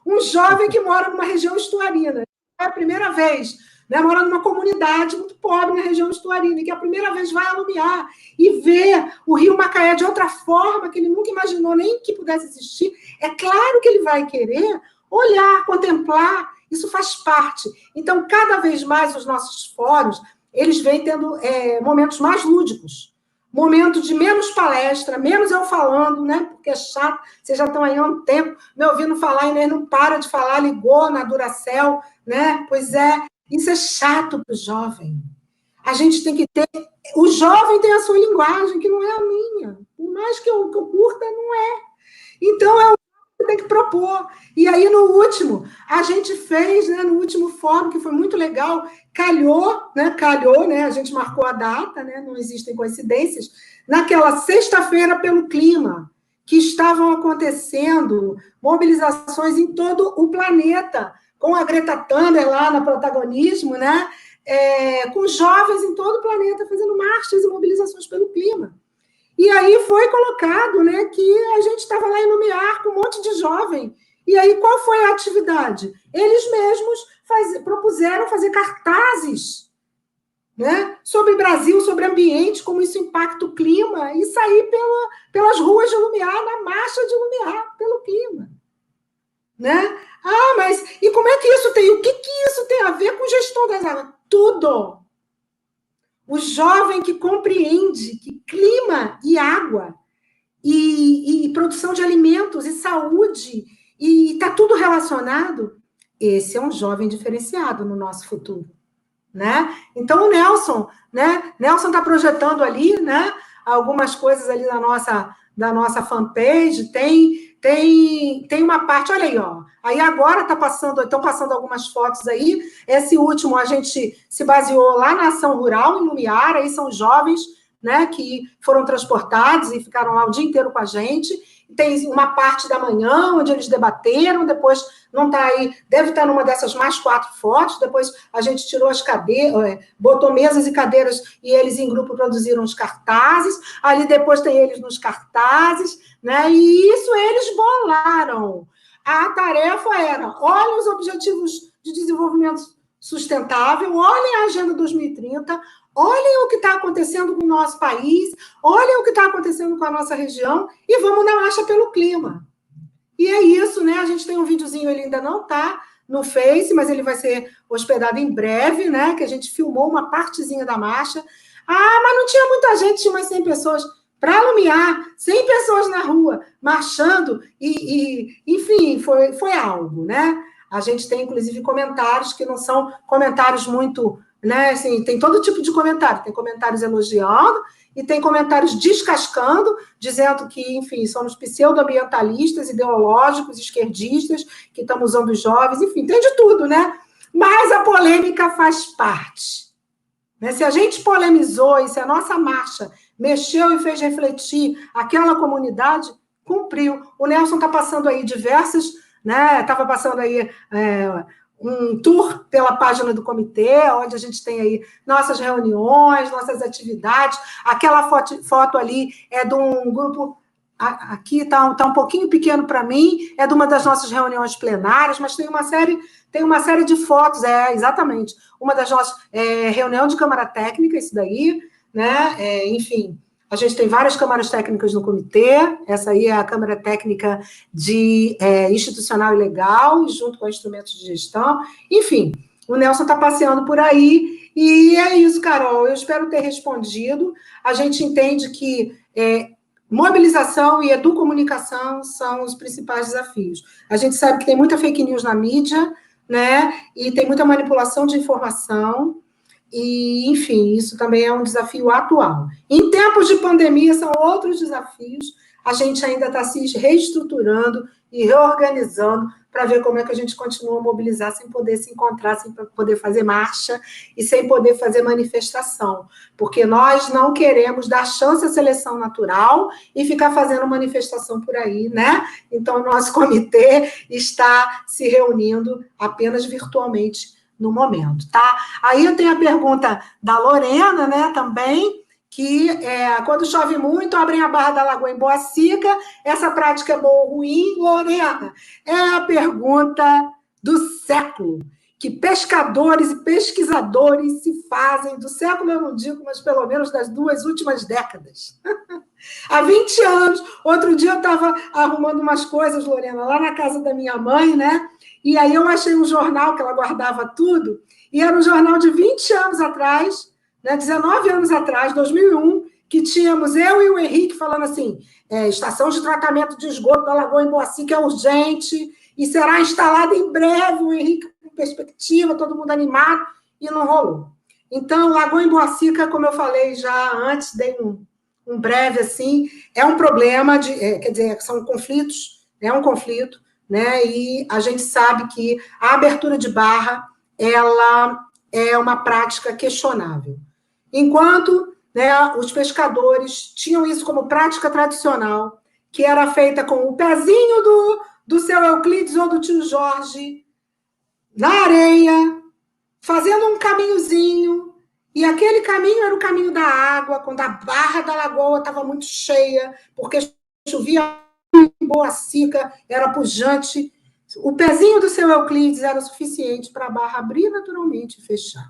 Um jovem que mora numa região estuarina, é a primeira vez, né, mora numa comunidade muito pobre na região estuarina, que a primeira vez vai a Lumiar e vê o Rio Macaé de outra forma, que ele nunca imaginou nem que pudesse existir, é claro que ele vai querer olhar, contemplar, isso faz parte. Então, cada vez mais os nossos fóruns, eles vêm tendo momentos mais lúdicos, momento de menos palestra, menos eu falando, né? Porque é chato, vocês já estão aí há um tempo me ouvindo falar, e não para de falar, ligou na Duracell, né? Pois é, isso é chato para o jovem. A gente tem que ter... O jovem tem a sua linguagem, que não é a minha. Por mais que eu curta, não é. Então, é o que tem que propor. E aí, no último, a gente fez, né, no último fórum, que foi muito legal, calhou, né, a gente marcou a data, né, não existem coincidências, naquela sexta-feira pelo clima, que estavam acontecendo mobilizações em todo o planeta, com a Greta Thunberg lá no protagonismo, né, com jovens em todo o planeta fazendo marchas e mobilizações pelo clima. E aí foi colocado, né, que a gente estava lá em Lumiar com um monte de jovem. E aí qual foi a atividade? Eles mesmos propuseram fazer cartazes, né, sobre Brasil, sobre ambiente, como isso impacta o clima, e sair pelas ruas de Lumiar, na marcha de Lumiar, pelo clima. Né? Mas e como é que isso tem? O que isso tem a ver com gestão das águas? Tudo. O jovem que compreende que clima e água e produção de alimentos e saúde e está tudo relacionado, esse é um jovem diferenciado no nosso futuro, né? Então o Nelson, né? Nelson está projetando ali, né? Algumas coisas ali da nossa fanpage, tem uma parte, olha aí, ó. Aí agora estão passando algumas fotos aí. Esse último a gente se baseou lá na ação rural, em Lumiar, aí são jovens, né, que foram transportados e ficaram lá o dia inteiro com a gente. Tem uma parte da manhã, onde eles debateram, depois não está aí, deve estar numa dessas mais 4 fotos, depois a gente tirou as cadeiras, botou mesas e cadeiras, e eles em grupo produziram os cartazes, ali depois tem eles nos cartazes, né, e isso eles bolaram. A tarefa era, olhem os Objetivos de Desenvolvimento Sustentável, olhem a Agenda 2030, olhem o que está acontecendo com o nosso país, olhem o que está acontecendo com a nossa região e vamos na marcha pelo clima. E é isso, né? A gente tem um videozinho, ele ainda não está no Face, mas ele vai ser hospedado em breve, né? Que a gente filmou uma partezinha da marcha. Mas não tinha muita gente, tinha umas 100 pessoas para Lumiar, 100 pessoas na rua, marchando, enfim, foi algo, né? A gente tem, inclusive, comentários que não são comentários muito... Né? Assim, tem todo tipo de comentário, tem comentários elogiando e tem comentários descascando, dizendo que, enfim, somos pseudo-ambientalistas, ideológicos, esquerdistas, que estamos usando os jovens, enfim, tem de tudo, né? Mas a polêmica faz parte. Né? Se a gente polemizou e se a nossa marcha mexeu e fez refletir aquela comunidade, cumpriu. O Nelson está passando aí diversas, né? Estava passando aí... um tour pela página do comitê, onde a gente tem aí nossas reuniões, nossas atividades. Aquela foto ali é de um grupo, aqui está um pouquinho pequeno para mim, é de uma das nossas reuniões plenárias, mas tem uma série de fotos, exatamente, uma das nossas reunião de Câmara Técnica, isso daí, né? Enfim, a gente tem várias câmaras técnicas no comitê, essa aí é a Câmara Técnica de Institucional e Legal, junto com instrumentos de gestão. Enfim, o Nelson está passeando por aí, e é isso, Carol, eu espero ter respondido. A gente entende que mobilização e educomunicação são os principais desafios. A gente sabe que tem muita fake news na mídia, né? E tem muita manipulação de informação, e, enfim, isso também é um desafio atual. Em tempos de pandemia, são outros desafios. A gente ainda está se reestruturando e reorganizando para ver como é que a gente continua a mobilizar sem poder se encontrar, sem poder fazer marcha e sem poder fazer manifestação. Porque nós não queremos dar chance à seleção natural e ficar fazendo manifestação por aí, né? Então, o nosso comitê está se reunindo apenas virtualmente no momento, tá? Aí eu tenho a pergunta da Lorena, né, também, que quando chove muito, abrem a barra da Lagoa em Boacica, essa prática é boa ou ruim? Lorena, é a pergunta do século, que pescadores e pesquisadores se fazem, do século eu não digo, mas pelo menos das 2 últimas décadas. Há 20 anos, outro dia eu estava arrumando umas coisas, Lorena, lá na casa da minha mãe, né? E aí eu achei um jornal que ela guardava tudo, e era um jornal de 20 anos atrás, né, 19 anos atrás, 2001, que tínhamos eu e o Henrique falando assim, estação de tratamento de esgoto da Lagoa em Boacica é urgente, e será instalada em breve, o Henrique com perspectiva, todo mundo animado, e não rolou. Então, Lagoa Emboacica, como eu falei já antes, dei um breve assim, é um problema, quer dizer, são conflitos, é um conflito, né? E a gente sabe que a abertura de barra, ela é uma prática questionável. Enquanto, né, os pescadores tinham isso como prática tradicional, que era feita com o pezinho do seu Euclides ou do tio Jorge na areia, fazendo um caminhozinho, e aquele caminho era o caminho da água, quando a barra da lagoa estava muito cheia, porque chovia em Boacica, era pujante. O pezinho do seu Euclides era o suficiente para a barra abrir naturalmente e fechar.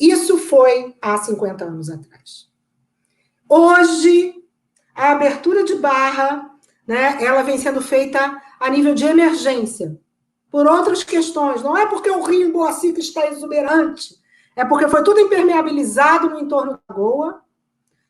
Isso foi há 50 anos atrás. Hoje, a abertura de barra, né, ela vem sendo feita a nível de emergência, por outras questões. Não é porque o rio Boacica está exuberante, é porque foi tudo impermeabilizado no entorno da lagoa,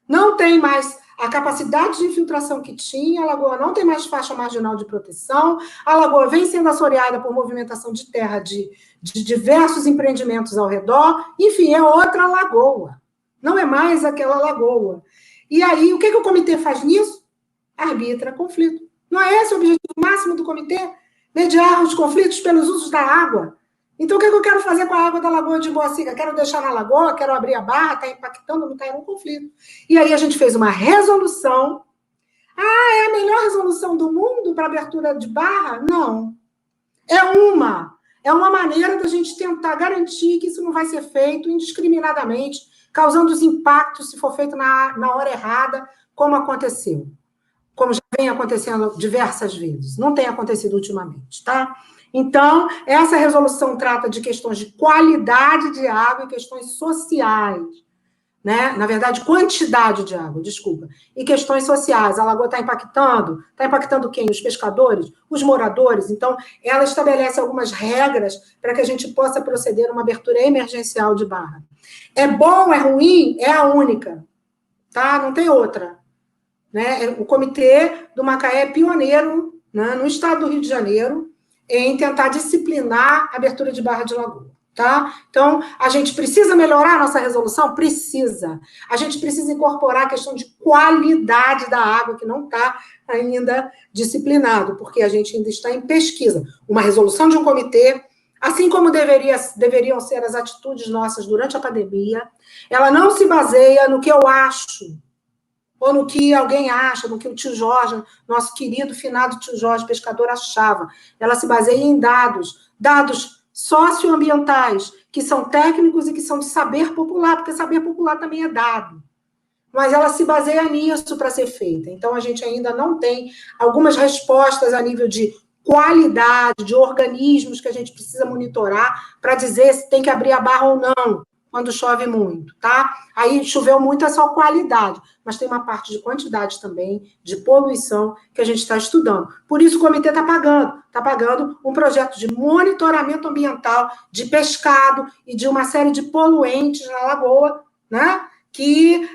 não tem mais a capacidade de infiltração que tinha, a lagoa não tem mais faixa marginal de proteção, a lagoa vem sendo assoreada por movimentação de terra de diversos empreendimentos ao redor, enfim, é outra lagoa, não é mais aquela lagoa. E aí, o que o comitê faz nisso? Arbitra conflito. Não é esse o objetivo máximo do comitê? Mediar os conflitos pelos usos da água. Então, o que eu quero fazer com a água da Lagoa de Boacica? Quero deixar na lagoa, quero abrir a barra, está impactando, não está em um conflito. E aí a gente fez uma resolução. Ah, é a melhor resolução do mundo para abertura de barra? Não. É uma maneira da gente tentar garantir que isso não vai ser feito indiscriminadamente, causando os impactos se for feito na hora errada, como aconteceu. Como já vem acontecendo diversas vezes. Não tem acontecido ultimamente, tá? Então, essa resolução trata de questões de qualidade de água e questões sociais, né? Na verdade, quantidade de água, desculpa. E questões sociais. A lagoa está impactando? Está impactando quem? Os pescadores? Os moradores? Então, ela estabelece algumas regras para que a gente possa proceder numa abertura emergencial de barra. É bom, é ruim? É a única, tá? Não tem outra. Né? O comitê do Macaé é pioneiro, né, no estado do Rio de Janeiro em tentar disciplinar a abertura de barra de lagoa. Tá? Então, a gente precisa melhorar a nossa resolução? Precisa. A gente precisa incorporar a questão de qualidade da água, que não está ainda disciplinado, porque a gente ainda está em pesquisa. Uma resolução de um comitê, assim como deveriam ser as atitudes nossas durante a pandemia, ela não se baseia no que eu acho, ou no que alguém acha, no que o tio Jorge, nosso querido finado tio Jorge, pescador, achava. Ela se baseia em dados socioambientais, que são técnicos e que são de saber popular, porque saber popular também é dado. Mas ela se baseia nisso para ser feita. Então, a gente ainda não tem algumas respostas a nível de qualidade, de organismos que a gente precisa monitorar para dizer se tem que abrir a barra ou não, quando chove muito, tá? Aí choveu muito, é só qualidade, mas tem uma parte de quantidade também, de poluição, que a gente está estudando. Por isso o comitê está pagando um projeto de monitoramento ambiental, de pescado e de uma série de poluentes na lagoa, né? Que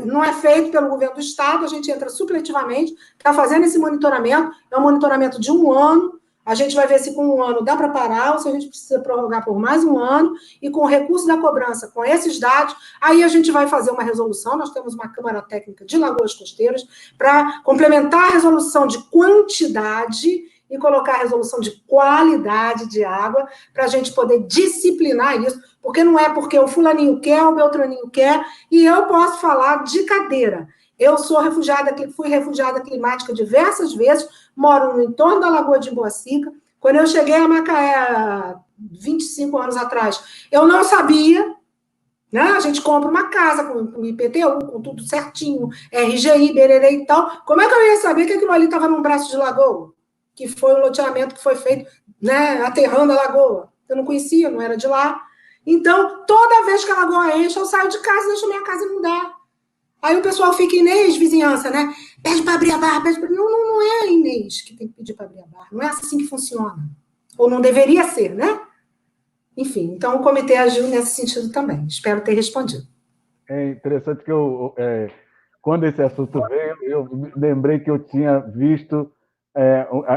não é feito pelo governo do estado, a gente entra supletivamente, está fazendo esse monitoramento, é um monitoramento de 1 ano, a gente vai ver se com 1 ano dá para parar, ou se a gente precisa prorrogar por mais 1 ano, e com o recurso da cobrança, com esses dados, aí a gente vai fazer uma resolução, nós temos uma Câmara Técnica de Lagoas Costeiras, para complementar a resolução de quantidade e colocar a resolução de qualidade de água, para a gente poder disciplinar isso, porque não é porque o fulaninho quer, o beltraninho quer, e eu posso falar de cadeira. Eu fui refugiada climática diversas vezes, moro no entorno da Lagoa de Boacica. Quando eu cheguei a Macaé, 25 anos atrás, eu não sabia, né? A gente compra uma casa com IPTU, com tudo certinho, RGI, bererê e tal. Como é que eu ia saber que aquilo ali estava num braço de lagoa? Que foi um loteamento que foi feito, né, aterrando a lagoa. Eu não conhecia, não era de lá. Então, toda vez que a lagoa enche, eu saio de casa, deixo minha casa inundar. Aí o pessoal fica, Inês, vizinhança, né? Pede para abrir a barra, pede para... Não é a Inês que tem que pedir para abrir a barra. Não é assim que funciona. Ou não deveria ser, né? Enfim, então o comitê agiu nesse sentido também. Espero ter respondido. É interessante que quando esse assunto veio, eu lembrei que eu tinha visto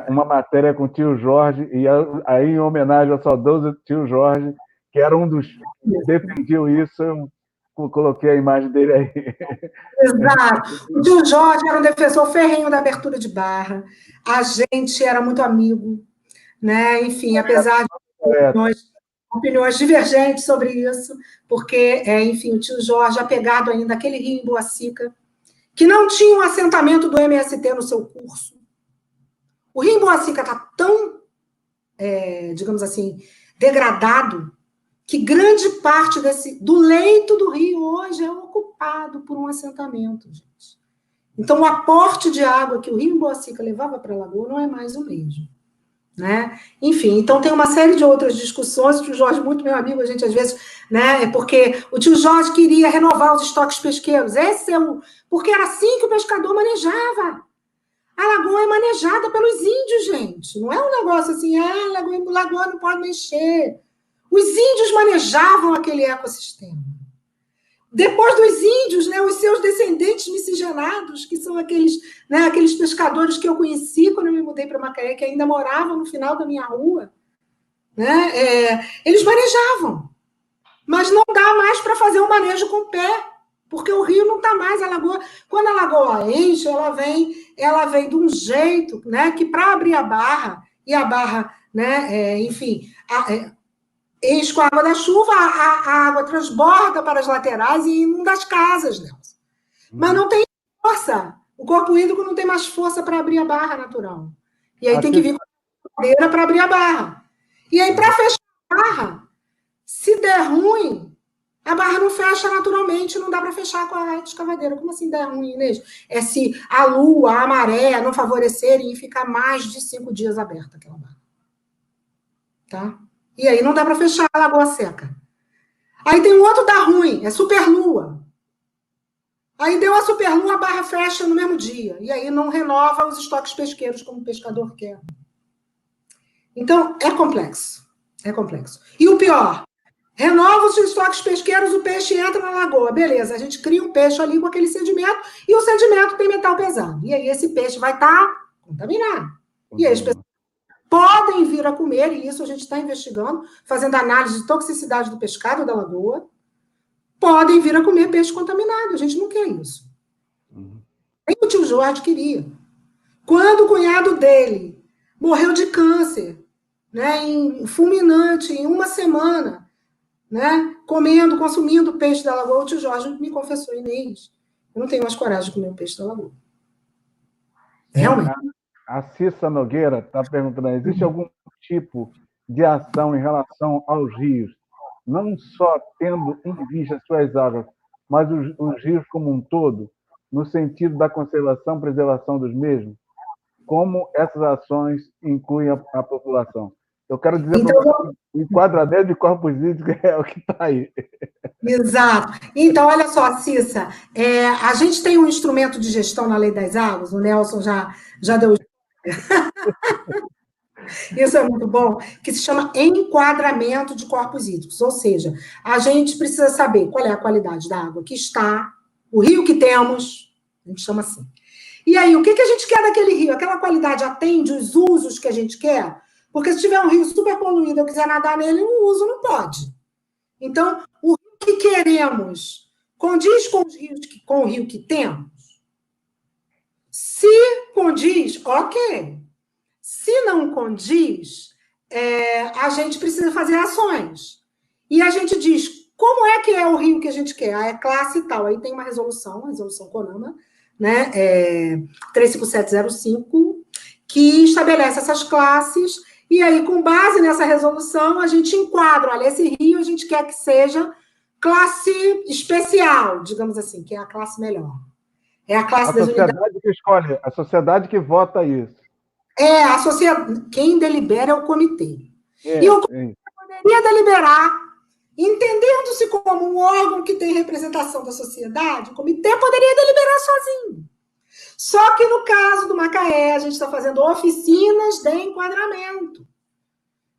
uma matéria com o tio Jorge, e aí, em homenagem ao saudoso tio Jorge, que era um dos que defendiam isso, eu coloquei a imagem dele aí. Exato. O tio Jorge era um defensor ferrenho da abertura de barra. A gente era muito amigo, né? Enfim, apesar de opiniões divergentes sobre isso, porque, enfim, o tio Jorge apegado ainda àquele rio em Boacica, que não tinha um assentamento do MST no seu curso. O rio em Boacica está tão, digamos assim, degradado, que grande parte do leito do rio hoje é ocupado por um assentamento, gente. Então, o aporte de água que o rio em Boacica levava para a lagoa não é mais o mesmo. Né? Enfim, então tem uma série de outras discussões. O tio Jorge, muito meu amigo, a gente às vezes, né? É porque o tio Jorge queria renovar os estoques pesqueiros. Porque era assim que o pescador manejava. A lagoa é manejada pelos índios, gente. Não é um negócio assim, lagoa não pode mexer. Os índios manejavam aquele ecossistema. Depois dos índios, né, os seus descendentes miscigenados, que são aqueles pescadores que eu conheci quando eu me mudei para Macaé, que ainda moravam no final da minha rua, né, eles manejavam. Mas não dá mais para fazer um manejo com o pé, porque o rio não está mais, a lagoa. Quando a lagoa enche, ela vem de um jeito, né, que para abrir a barra, e a barra, né, enfim, enche com a água da chuva, a água transborda para as laterais e inunda as casas, Nelson. Mas não tem força. O corpo hídrico não tem mais força para abrir a barra natural. E aí tem que vir com a madeira para abrir a barra. E aí, para fechar a barra, se der ruim, a barra não fecha naturalmente, não dá para fechar com a escavadeira. Como assim der ruim, Inês? É se a lua, a maré não favorecerem e ficar mais de 5 dias aberta aquela barra. Tá? E aí não dá para fechar a lagoa seca. Aí tem um outro dá ruim, é superlua. Aí deu a superlua, a barra fecha no mesmo dia. E aí não renova os estoques pesqueiros como o pescador quer. Então, é complexo. É complexo. E o pior, renova os estoques pesqueiros, o peixe entra na lagoa. Beleza, a gente cria um peixe ali com aquele sedimento e o sedimento tem metal pesado. E aí esse peixe vai estar contaminado. E aí as pessoas podem vir a comer, e isso a gente está investigando, fazendo análise de toxicidade do pescado da lagoa, podem vir a comer peixe contaminado. A gente não quer isso. Nem o tio Jorge queria. Quando o cunhado dele morreu de câncer, né, fulminante, em uma semana, né, consumindo peixe da lagoa, o tio Jorge me confessou, Inês, eu não tenho mais coragem de comer o peixe da lagoa. Realmente. A Cissa Nogueira está perguntando, existe algum tipo de ação em relação aos rios, não só tendo em vista suas águas, mas os rios como um todo, no sentido da conservação e preservação dos mesmos? Como essas ações incluem a população? Eu quero dizer então, para você, o enquadramento de corpos hídricos é o que está aí. Exato. Então, olha só, Cissa, a gente tem um instrumento de gestão na Lei das Águas, o Nelson já deu. Isso é muito bom, que se chama enquadramento de corpos hídricos, ou seja, a gente precisa saber qual é a qualidade da água que está, o rio que temos, a gente chama assim. E aí, o que a gente quer daquele rio? Aquela qualidade atende os usos que a gente quer? Porque se tiver um rio super poluído, eu quiser nadar nele, um uso não pode. Então, o rio que queremos condiz com o rio que temos? Se condiz, ok. Se não condiz, a gente precisa fazer ações. E a gente diz, como é que é o rio que a gente quer? É classe tal. Aí tem uma resolução CONAMA, né, 35705, que estabelece essas classes, e aí, com base nessa resolução, a gente enquadra, olha, esse rio a gente quer que seja classe especial, digamos assim, que é a classe melhor. É a classe das unidades. A sociedade que escolhe, a sociedade que vota isso. A sociedade, quem delibera é o comitê. E o comitê poderia deliberar, entendendo-se como um órgão que tem representação da sociedade, o comitê poderia deliberar sozinho. Só que no caso do Macaé, a gente está fazendo oficinas de enquadramento.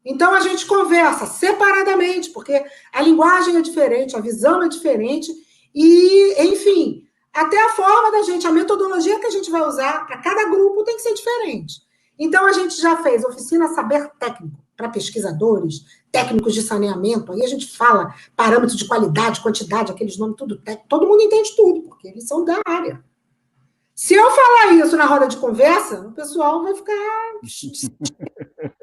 Então, a gente conversa separadamente, porque a linguagem é diferente, a visão é diferente, e, enfim, até a forma da gente, a metodologia que a gente vai usar para cada grupo tem que ser diferente. Então, a gente já fez oficina saber técnico. para pesquisadores, técnicos de saneamento, aí a gente fala parâmetro de qualidade, quantidade, aqueles nomes, tudo técnico, todo mundo entende tudo, porque eles são da área. Se eu falar isso na roda de conversa, o pessoal vai ficar...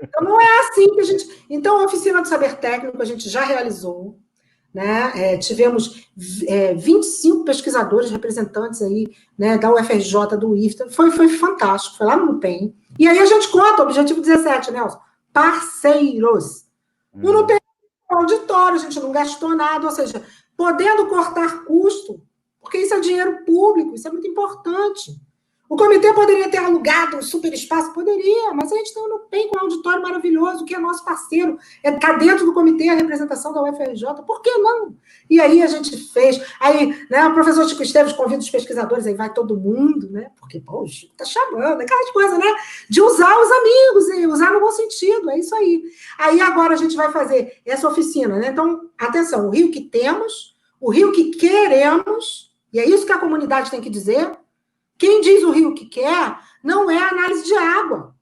Então, não é assim que a gente... Então, a oficina do saber técnico a gente já realizou, né? Tivemos 25 pesquisadores representantes aí, né, da UFRJ, do IFTA, foi fantástico, foi lá no NUPEM. E aí a gente conta, o objetivo 17, Nelson, parceiros. O NUPEM é um auditório, a gente não gastou nada, ou seja, podendo cortar custo, porque isso é dinheiro público, isso é muito importante. O comitê poderia ter alugado um super espaço? Poderia, mas a gente tem um NUPEM com um auditório maravilhoso, que é nosso parceiro, está dentro do comitê a representação da UFRJ, por que não? E aí a gente fez, aí, né, o professor Chico Esteves convida os pesquisadores, aí vai todo mundo, né, porque, pô, o Chico está chamando, aquelas coisas, né, de usar os amigos, e usar no bom sentido, é isso aí. Aí agora a gente vai fazer essa oficina, né, então, atenção, o Rio que temos, o Rio que queremos, e é isso que a comunidade tem que dizer. Quem diz o rio que quer não é a análise de água.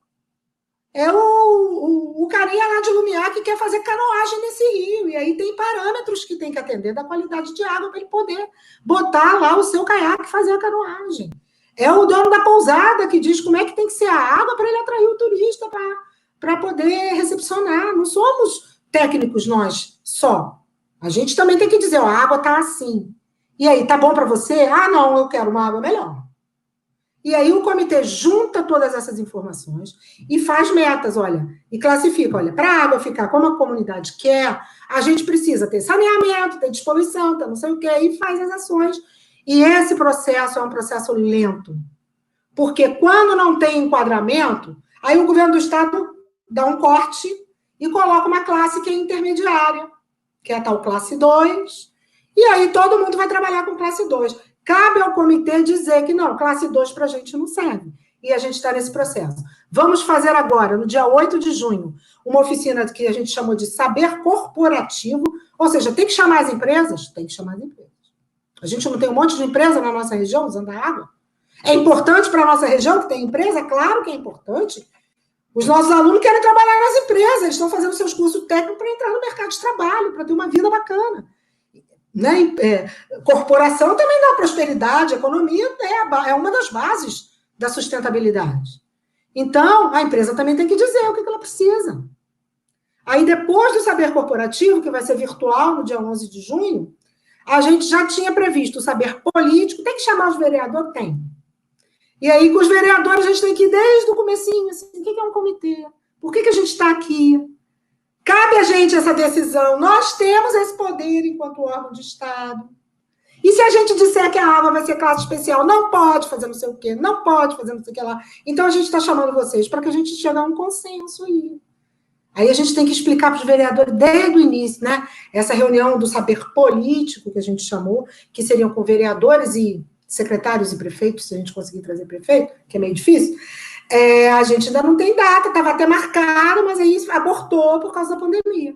É o carinha lá de Lumiar que quer fazer canoagem nesse rio. E aí tem parâmetros que tem que atender da qualidade de água para ele poder botar lá o seu caiaque e fazer a canoagem. É o dono da pousada que diz como é que tem que ser a água para ele atrair o turista para poder recepcionar. Não somos técnicos nós só. A gente também tem que dizer, ó, a água está assim. E aí, tá bom para você? Ah, não, eu quero uma água melhor. E aí o comitê junta todas essas informações e faz metas, olha, e classifica, olha, para a água ficar como a comunidade quer, a gente precisa ter saneamento, ter despoluição, ter não sei o quê, e faz as ações. E esse processo é um processo lento, porque quando não tem enquadramento, aí o governo do estado dá um corte e coloca uma classe que é intermediária, que é a tal classe 2, e aí todo mundo vai trabalhar com classe 2. Cabe ao comitê dizer que não, classe 2 para a gente não serve. E a gente está nesse processo. Vamos fazer agora, no dia 8 de junho, uma oficina que a gente chamou de saber corporativo, ou seja, tem que chamar as empresas? Tem que chamar as empresas. A gente não tem um monte de empresa na nossa região usando a água? É importante para a nossa região que tem empresa? Claro que é importante. Os nossos alunos querem trabalhar nas empresas, eles estão fazendo seus cursos técnicos para entrar no mercado de trabalho, para ter uma vida bacana. Né? Corporação também dá prosperidade, economia é uma das bases da sustentabilidade. Então, a empresa também tem que dizer o que ela precisa. Aí, depois do saber corporativo, que vai ser virtual no dia 11 de junho, a gente já tinha previsto o saber político, tem que chamar os vereadores? Tem. E aí, com os vereadores, a gente tem que ir desde o comecinho, assim, o que é um comitê? Por que a gente está aqui? Cabe a gente essa decisão. Nós temos esse poder enquanto órgão de Estado. E se a gente disser que a água vai ser classe especial, não pode fazer não sei o quê, não pode fazer não sei o que lá. Então, a gente está chamando vocês para que a gente chegue a um consenso aí. Aí a gente tem que explicar para os vereadores desde o início, né? Essa reunião do saber político, que a gente chamou, que seriam com vereadores e secretários e prefeitos, se a gente conseguir trazer prefeito, que é meio difícil. A gente ainda não tem data, estava até marcado, mas aí abortou por causa da pandemia.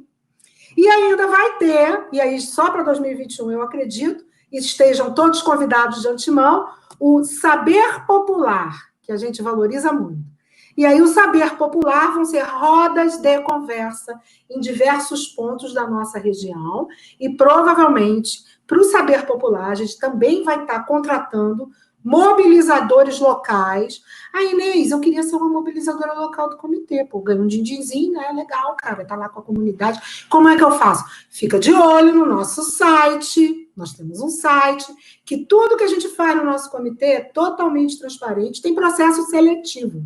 E ainda vai ter, e aí só para 2021, eu acredito, e estejam todos convidados de antemão, o saber popular, que a gente valoriza muito. E aí o saber popular vão ser rodas de conversa em diversos pontos da nossa região, e provavelmente, para o saber popular, a gente também vai estar contratando mobilizadores locais. Ah, Inês, eu queria ser uma mobilizadora local do comitê. Pô, ganho um din-dinzinho, né? Legal, cara, tá lá com a comunidade. Como é que eu faço? Fica de olho no nosso site. Nós temos um site que tudo que a gente faz no nosso comitê é totalmente transparente, tem processo seletivo.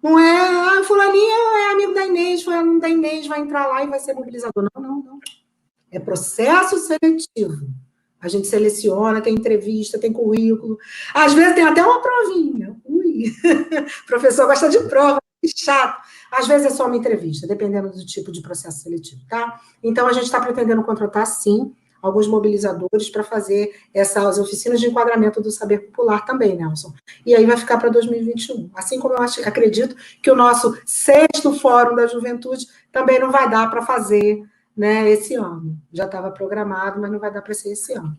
Não é, fulaninho é amigo da Inês, foi aluno da Inês, vai entrar lá e vai ser mobilizador. Não. É processo seletivo. A gente seleciona, tem entrevista, tem currículo. Às vezes tem até uma provinha. Ui, o professor gosta de prova, que chato. Às vezes é só uma entrevista, dependendo do tipo de processo seletivo, tá? Então, a gente está pretendendo contratar, sim, alguns mobilizadores para fazer essas oficinas de enquadramento do saber popular também, Nelson. E aí vai ficar para 2021. Assim como eu acredito que o nosso 6º Fórum da Juventude também não vai dar para fazer, né, esse ano. Já estava programado, mas não vai dar para ser esse ano.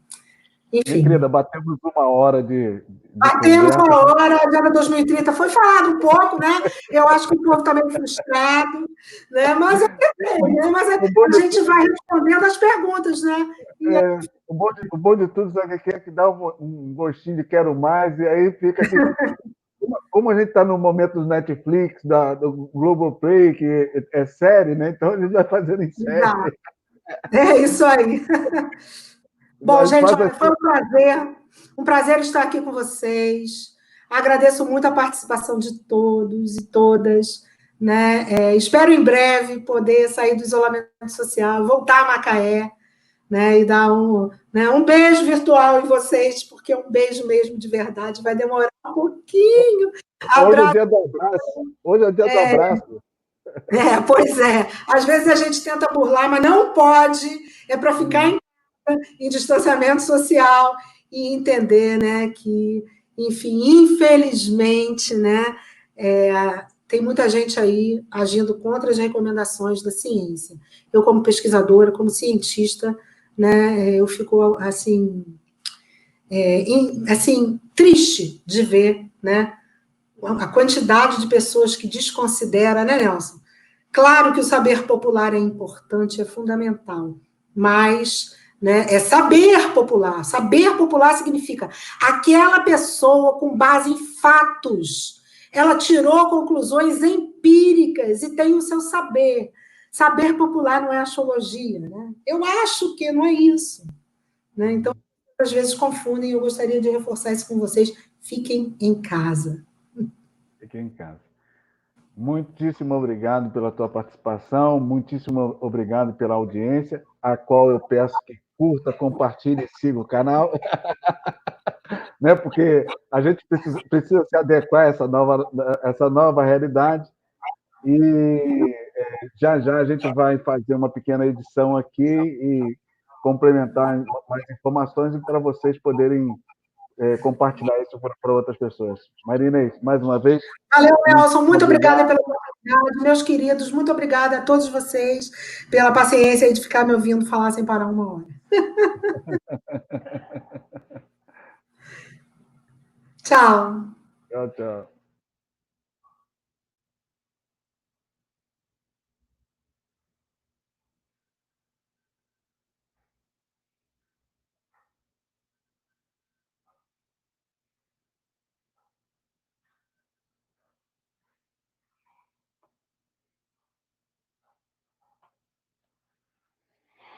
Minha Enfim. querida, batemos 1 hora de Batemos conversa. 1 hora, a Agenda 2030 foi falado um pouco, né? Eu acho que o povo está meio frustrado, né? Mas eu tentei, né? Mas a gente vai respondendo as perguntas, né? E O bom de tudo, sabe o que é? Que dá um gostinho de quero mais, e aí fica assim. Como a gente está no momento do Netflix, do Globoplay, que é série, né? Então a gente vai fazendo em série. É isso aí. Bom, Mas gente, faz olha, foi assim. um prazer estar aqui com vocês. Agradeço muito a participação de todos e todas, né? Espero em breve poder sair do isolamento social, voltar a Macaé, né? E dar um beijo virtual em vocês, porque um beijo mesmo de verdade vai demorar um pouquinho. Hoje é o Abraço. dia do abraço. Hoje é o dia do abraço. Pois é. Às vezes a gente tenta burlar, mas não pode. É para ficar em distanciamento social e entender, né, que, enfim, infelizmente, né, tem muita gente aí agindo contra as recomendações da ciência. Eu, como pesquisadora, como cientista, né, eu fico assim triste de ver, né, a quantidade de pessoas que desconsidera, né, Nelson? Claro que o saber popular é importante, é fundamental, mas, né, é saber popular. Saber popular significa aquela pessoa com base em fatos. Ela tirou conclusões empíricas e tem o seu saber. Saber popular não é axiologia, né? Eu acho que não é isso, né? Então, às vezes confundem, eu gostaria de reforçar isso com vocês. Fiquem em casa. Fiquem em casa. Muitíssimo obrigado pela tua participação, muitíssimo obrigado pela audiência, a qual eu peço que curta, compartilhe e siga o canal, né? Porque a gente precisa se adequar a essa nova realidade e já a gente vai fazer uma pequena edição aqui e complementar mais informações para vocês poderem compartilhar isso para outras pessoas. Maria Inês, mais uma vez. Valeu, Nelson. Muito obrigada pela oportunidade, meus queridos. Muito obrigada a todos vocês pela paciência de ficar me ouvindo falar sem parar 1 hora. Tchau. Tchau, tchau.